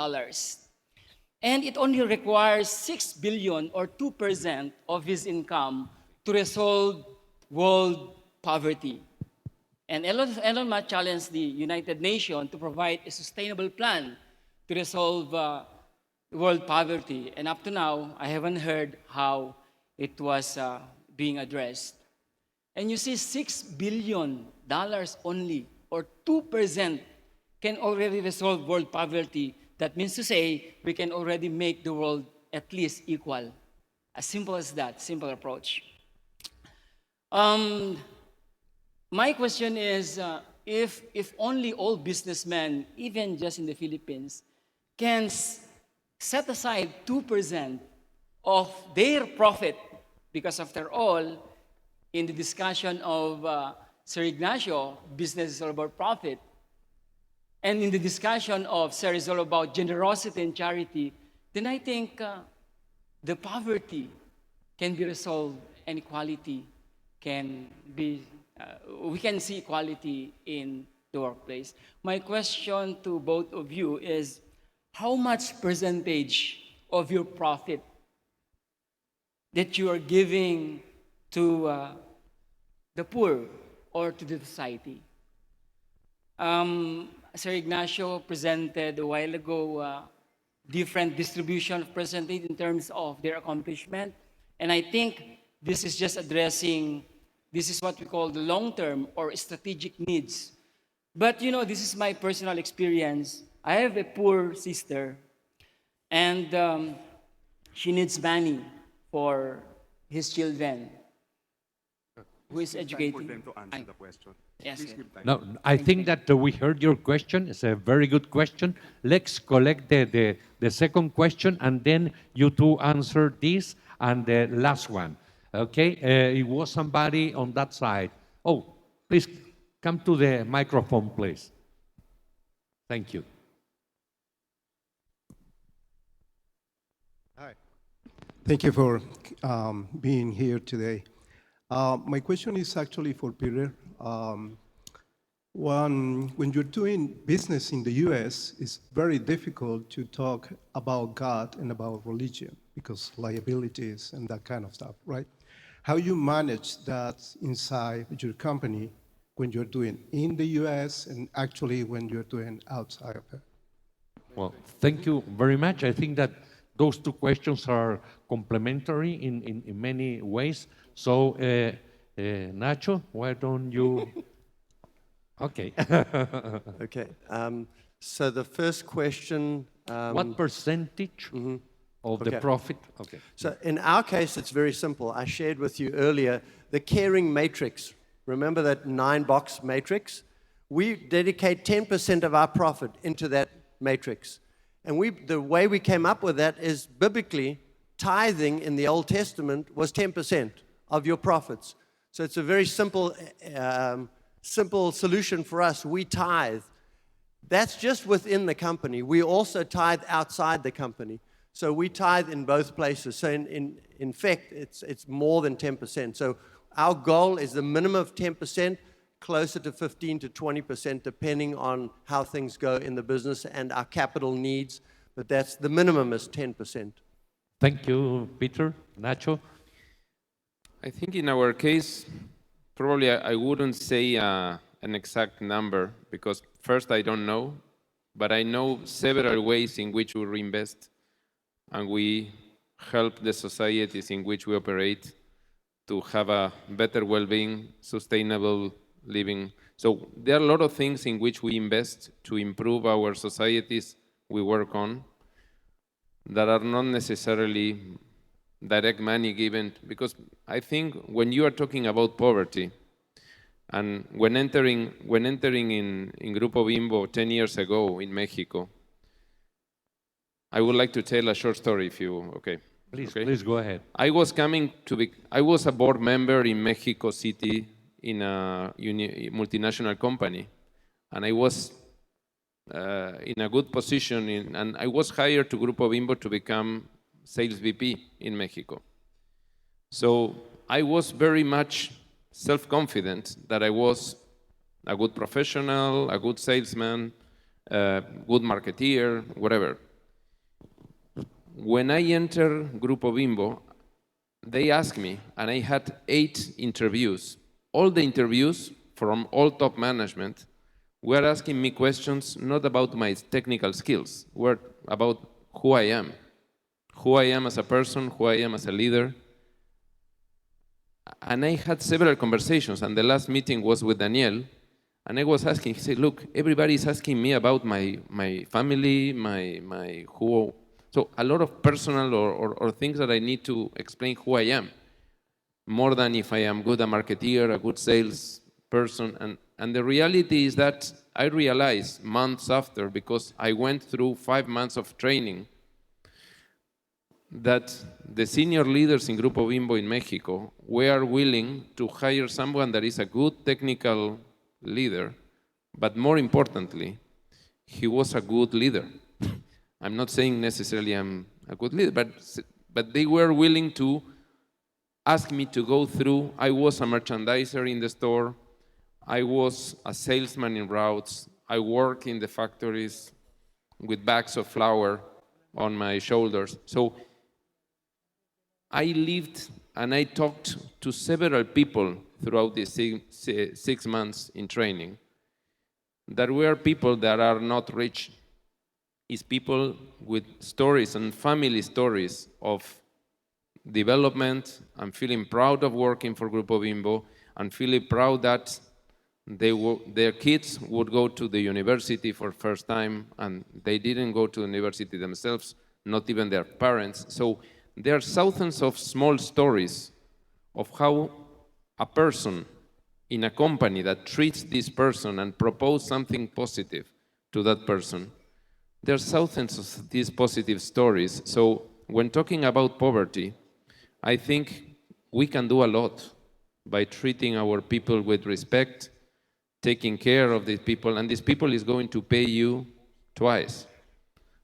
And it only requires $6 billion or 2% of his income to resolve world poverty. And Elon Musk challenged the United Nations to provide a sustainable plan to resolve world poverty. And up to now, I haven't heard how it was being addressed. And you see, $6 billion only, or 2%, can already resolve world poverty. That means to say, we can already make the world at least equal. As simple as that, simple approach. My question is, if only all businessmen, even just in the Philippines, can set aside 2% of their profit, because after all, in the discussion of Sir Ignacio, business is all about profit. And in the discussion of series all about generosity and charity, then I think the poverty can be resolved and equality can be, we can see equality in the workplace. My question to both of you is, how much percentage of your profit that you are giving to the poor or to the society? Sir Ignacio presented a while ago different distribution of percentage in terms of their accomplishment. And I think this is just addressing, this is what we call the long-term or strategic needs. But you know, this is my personal experience. I have a poor sister, and she needs money for his children, who is educating. For them to answer the question. Yes. Please give time. No, I think that we heard your question. It's a very good question. Let's collect the second question, and then you two answer this and the last one. Okay? It was somebody on that side. Oh, please come to the microphone, please. Thank you. Hi. Thank you for being here today. My question is actually for Peter. When you're doing business in the US, it's very difficult to talk about God and about religion because liabilities and that kind of stuff, right? How you manage that inside your company when you're doing in the US and actually when you're doing outside of it? Well, thank you very much. I think that those two questions are complementary in many ways. So, Nacho, why don't you? Okay. Okay. So the first question. What percentage of the profit? Okay. So in our case, it's very simple. I shared with you earlier the caring matrix. Remember that 9-box matrix? We dedicate 10% of our profit into that matrix. And the way we came up with that is biblically, tithing in the Old Testament was 10% of your profits. So it's a very simple solution for us. We tithe. That's just within the company. We also tithe outside the company. So we tithe in both places. So in fact, it's more than 10%. So our goal is the minimum of 10%, closer to 15 to 20%, depending on how things go in the business and our capital needs. But that's the minimum is 10%. Thank you, Peter. Nacho? I think in our case, probably I wouldn't say an exact number because first I don't know, but I know several ways in which we reinvest and we help the societies in which we operate to have a better well-being, sustainable living. So there are a lot of things in which we invest to improve our societies we work on that are not necessarily direct money given, because I think when you are talking about poverty, and when entering in Grupo Bimbo 10 years ago in Mexico, I would like to tell a short story if you, okay. Please go ahead. I was a board member in Mexico City in a multinational company, and I was in a good position, and I was hired to Grupo Bimbo to become sales VP in Mexico. So I was very much self-confident that I was a good professional, a good salesman, good marketeer, whatever. When I entered Grupo Bimbo, they asked me, and I had 8 interviews. All the interviews from all top management were asking me questions not about my technical skills, were about who I am as a person, who I am as a leader. And I had several conversations, and the last meeting was with Daniel, and I was asking, he said, look, everybody is asking me about my family, my who. So a lot of personal or things that I need to explain who I am, more than if I am good a marketeer, a good sales person. And the reality is that I realized months after, because I went through 5 months of training, that the senior leaders in Grupo Bimbo in Mexico were willing to hire someone that is a good technical leader, but more importantly, he was a good leader. I'm not saying necessarily I'm a good leader, but they were willing to ask me to go through. I was a merchandiser in the store. I was a salesman in routes. I worked in the factories with bags of flour on my shoulders. So I lived and I talked to several people throughout these 6 months in training. There were people that are not rich. It's people with stories and family stories of development and feeling proud of working for Grupo Bimbo and feeling proud that their kids would go to the university for the first time and they didn't go to the university themselves, not even their parents. So there are thousands of small stories of how a person in a company that treats this person and proposes something positive to that person. There are thousands of these positive stories. So when talking about poverty, I think we can do a lot by treating our people with respect, taking care of these people, and these people is going to pay you twice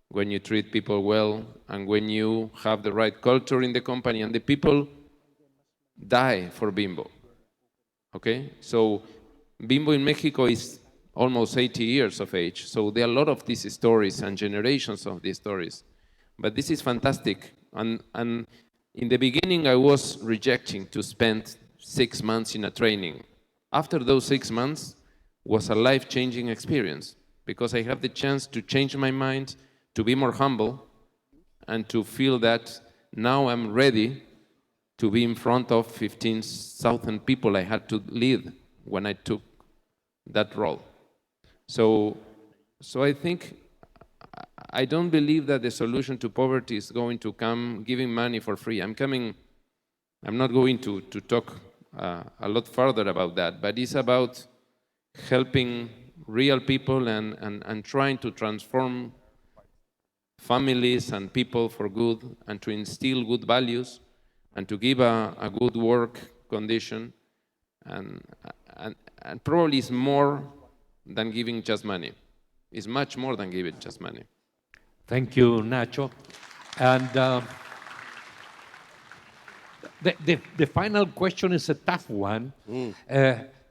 when you treat people well and when you have the right culture in the company, and the people die for Bimbo. Okay? So Bimbo in Mexico is almost 80 years of age, so there are a lot of these stories and generations of these stories. But this is fantastic. And in the beginning, I was rejecting to spend 6 months in a training. After those 6 months was a life-changing experience because I have the chance to change my mind, to be more humble, and to feel that now I'm ready to be in front of 15,000 people I had to lead when I took that role. So I think I don't believe that the solution to poverty is going to come giving money for free. I'm not going to talk a lot further about that, but it's about helping real people and trying to transform families and people for good and to instill good values and to give a good work condition and probably it's more than giving just money. It's much more than giving just money. Thank you, Nacho. And the final question is a tough one.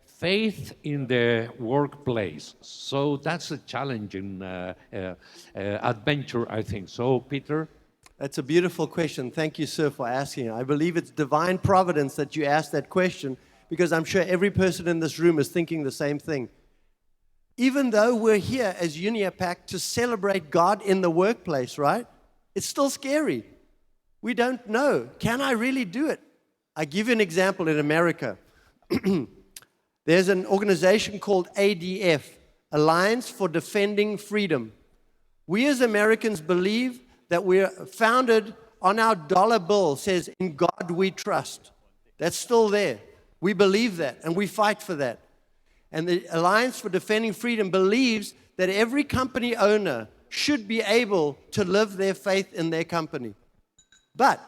Faith in the workplace. So that's a challenging adventure, I think. So, Peter? That's a beautiful question. Thank you, sir, for asking. I believe it's divine providence that you asked that question because I'm sure every person in this room is thinking the same thing. Even though we're here as UNIAPAC to celebrate God in the workplace, right? It's still scary. We don't know. Can I really do it? I give you an example in America. There's an organization called ADF, Alliance for Defending Freedom. We as Americans believe that we're founded on our dollar bill, says, "In God we trust." That's still there. We believe that, and we fight for that. And the Alliance for Defending Freedom believes that every company owner should be able to live their faith in their company. But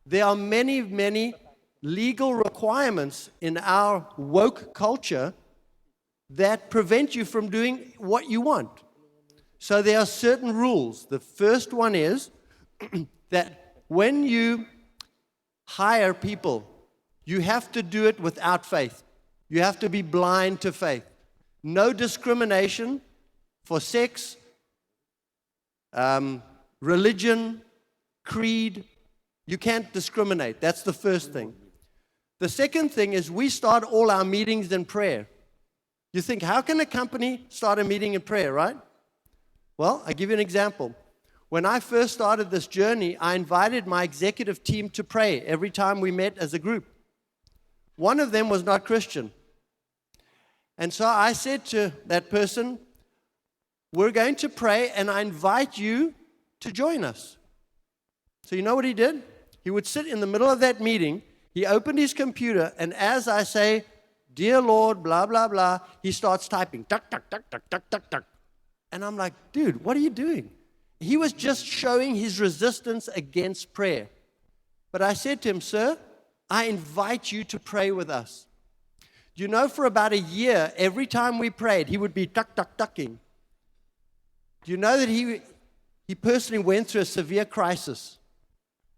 there are many, many legal requirements in our woke culture that prevent you from doing what you want. So there are certain rules. The first one is that when you hire people, you have to do it without faith. You have to be blind to faith. No discrimination for sex, religion, creed. You can't discriminate. That's the first thing. The second thing is we start all our meetings in prayer. You think, how can a company start a meeting in prayer, right? Well, I'll give you an example. When I first started this journey, I invited my executive team to pray every time we met as a group. One of them was not Christian. And so I said to that person, we're going to pray and I invite you to join us. So you know what he did? He would sit in the middle of that meeting, he opened his computer, and as I say, "Dear Lord, blah, blah, blah," he starts typing, tuck, tuck, tuck, tuck, tuck, tuck, tuck. And I'm like, dude, what are you doing? He was just showing his resistance against prayer. But I said to him, "Sir, I invite you to pray with us." You know, for about a year, every time we prayed, he would be tuck, tuck, tucking. Do you know that he personally went through a severe crisis?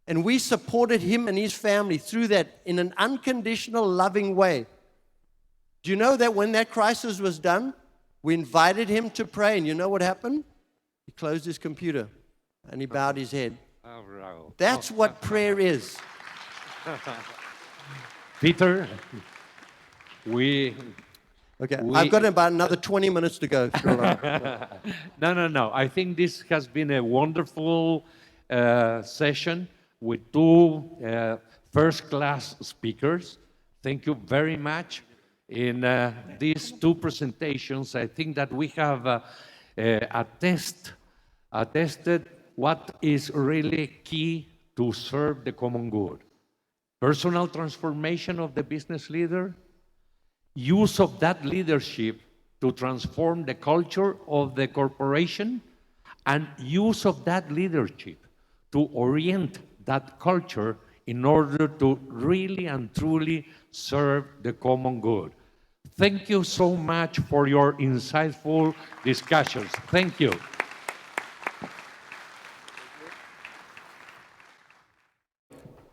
And we supported him and his family through that in an unconditional, loving way. Do you know that when that crisis was done, we invited him to pray, and you know what happened? He closed his computer and he bowed his head. That's what prayer is. Peter, Okay, I've got about another 20 minutes to go. No. I think this has been a wonderful session with two first-class speakers. Thank you very much. In these two presentations, I think that we have attested what is really key to serve the common good. Personal transformation of the business leader, use of that leadership to transform the culture of the corporation, and use of that leadership to orient that culture in order to really and truly serve the common good. Thank you so much for your insightful discussions. Thank you.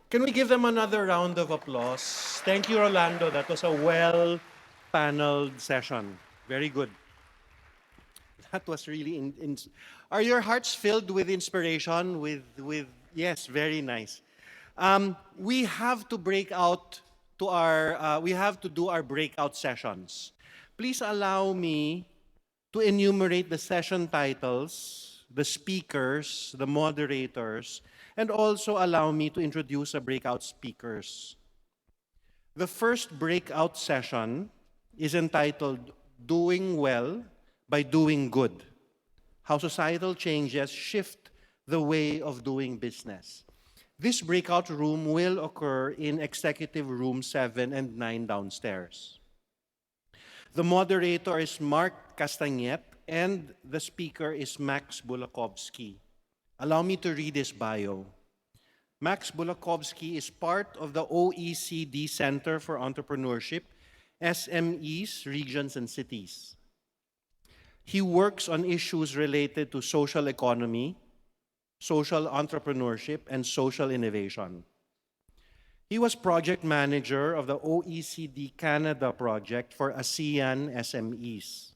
Can we give them another round of applause? Thank you, Rolando. That was a well-paneled session. Very good. That was really... Are your hearts filled with inspiration? Yes, very nice. We have to break out to our... we have to do our breakout sessions. Please allow me to enumerate the session titles, the speakers, the moderators, and also allow me to introduce the breakout speakers. The first breakout session is entitled Doing Well by Doing Good: How Societal Changes Shift the Way of Doing Business. This breakout room will occur in Executive Room 7 and 9 downstairs. The moderator is Marc Castagnet, and the speaker is Max Bulakovskiy. Allow me to read his bio. Max Bulakovskiy is part of the OECD Center for Entrepreneurship, SMEs, Regions, and Cities. He works on issues related to social economy, social entrepreneurship, and social innovation. He was project manager of the OECD Canada project for ASEAN SMEs.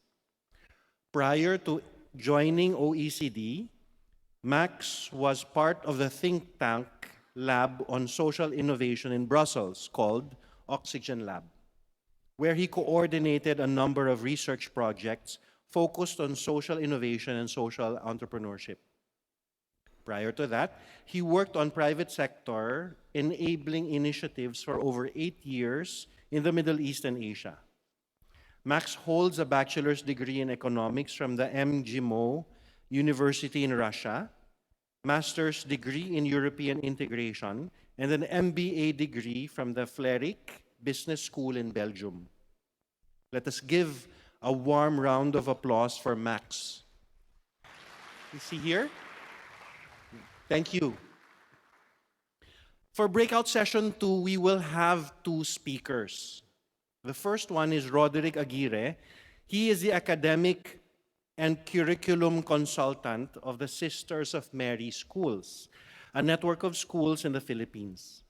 Prior to joining OECD, Max was part of the think tank lab on social innovation in Brussels called Oxygen Lab, where he coordinated a number of research projects focused on social innovation and social entrepreneurship. Prior to that, he worked on private sector enabling initiatives for over 8 years in the Middle East and Asia. Max holds a bachelor's degree in economics from the MGIMO University in Russia, master's degree in European integration, and an MBA degree from the Vlerick Business School in Belgium. Let us give a warm round of applause for Max. Is he here? Thank you. For breakout session 2, we will have 2 speakers. The first one is Roderick Aguirre. He is the academic and curriculum consultant of the Sisters of Mary Schools, a network of schools in the Philippines.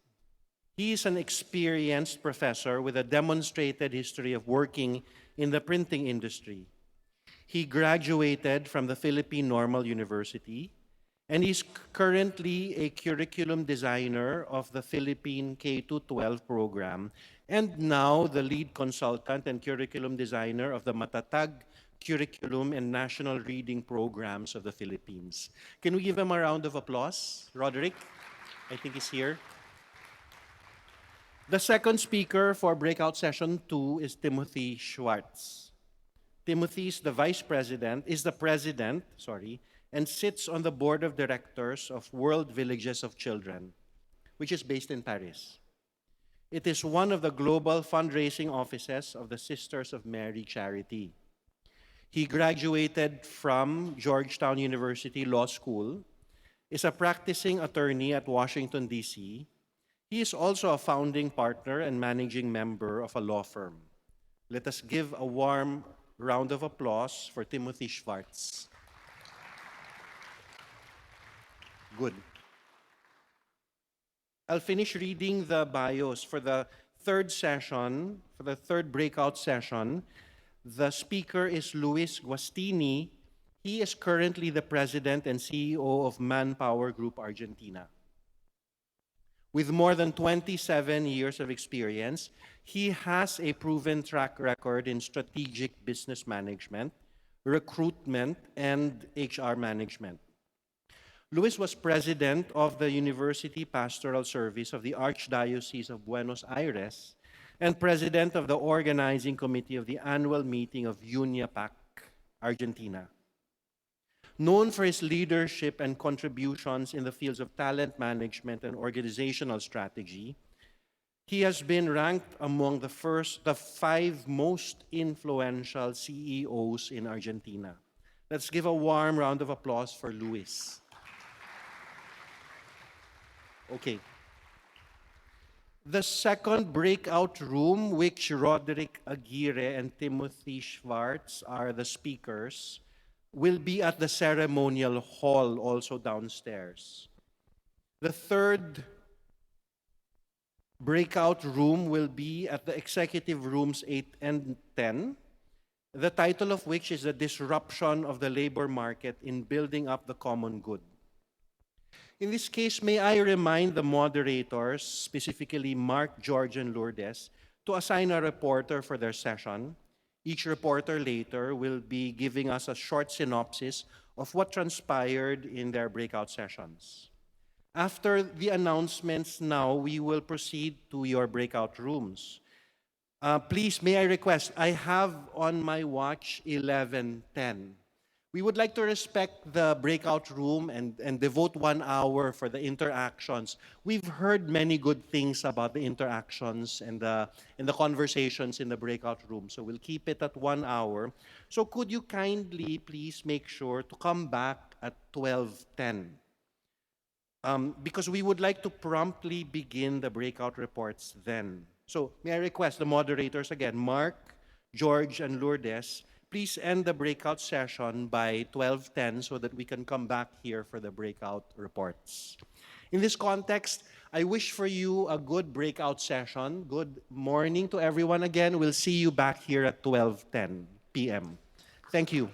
He is an experienced professor with a demonstrated history of working in the printing industry. He graduated from the Philippine Normal University, and he's currently a curriculum designer of the Philippine K-12 program, and now the lead consultant and curriculum designer of the Matatag Curriculum and National Reading Programs of the Philippines. Can we give him a round of applause? Roderick, I think he's here. The second speaker for breakout session 2 is Timothy Schwartz. Timothy is the president, and sits on the board of directors of World Villages of Children, which is based in Paris. It is one of the global fundraising offices of the Sisters of Mary charity. He graduated from Georgetown University Law School, is a practicing attorney at Washington, D.C. He is also a founding partner and managing member of a law firm. Let us give a warm round of applause for Timothy Schwartz. Good. I'll finish reading the bios for the third session, for the third breakout session. The speaker is Luis Guastini. He is currently the president and CEO of Manpower Group Argentina. With more than 27 years of experience, he has a proven track record in strategic business management, recruitment, and HR management. Luis was president of the University Pastoral Service of the Archdiocese of Buenos Aires and president of the organizing committee of the annual meeting of UNIAPAC Argentina. Known for his leadership and contributions in the fields of talent management and organizational strategy, he has been ranked among the 5 most influential CEOs in Argentina. Let's give a warm round of applause for Luis. Okay. The second breakout room, which Roderick, Aguirre, and Timothy Schwartz are the speakers, will be at the ceremonial hall, also downstairs. The third breakout room will be at the executive rooms 8 and 10, the title of which is The Disruption of the Labor Market in Building Up the Common Good. In this case, may I remind the moderators, specifically Marc, George, and Lourdes, to assign a reporter for their session. Each reporter later will be giving us a short synopsis of what transpired in their breakout sessions. After the announcements now, we will proceed to your breakout rooms. Please, may I request, I have on my watch 11:10. We would like to respect the breakout room and devote 1 hour for the interactions. We've heard many good things about the interactions and the conversations in the breakout room, so we'll keep it at 1 hour. So could you kindly please make sure to come back at 12:10? Because we would like to promptly begin the breakout reports then. So may I request the moderators again, Marc, George, and Lourdes, please end the breakout session by 12:10 so that we can come back here for the breakout reports. In this context, I wish for you a good breakout session. Good morning to everyone again. We'll see you back here at 12:10 p.m. Thank you.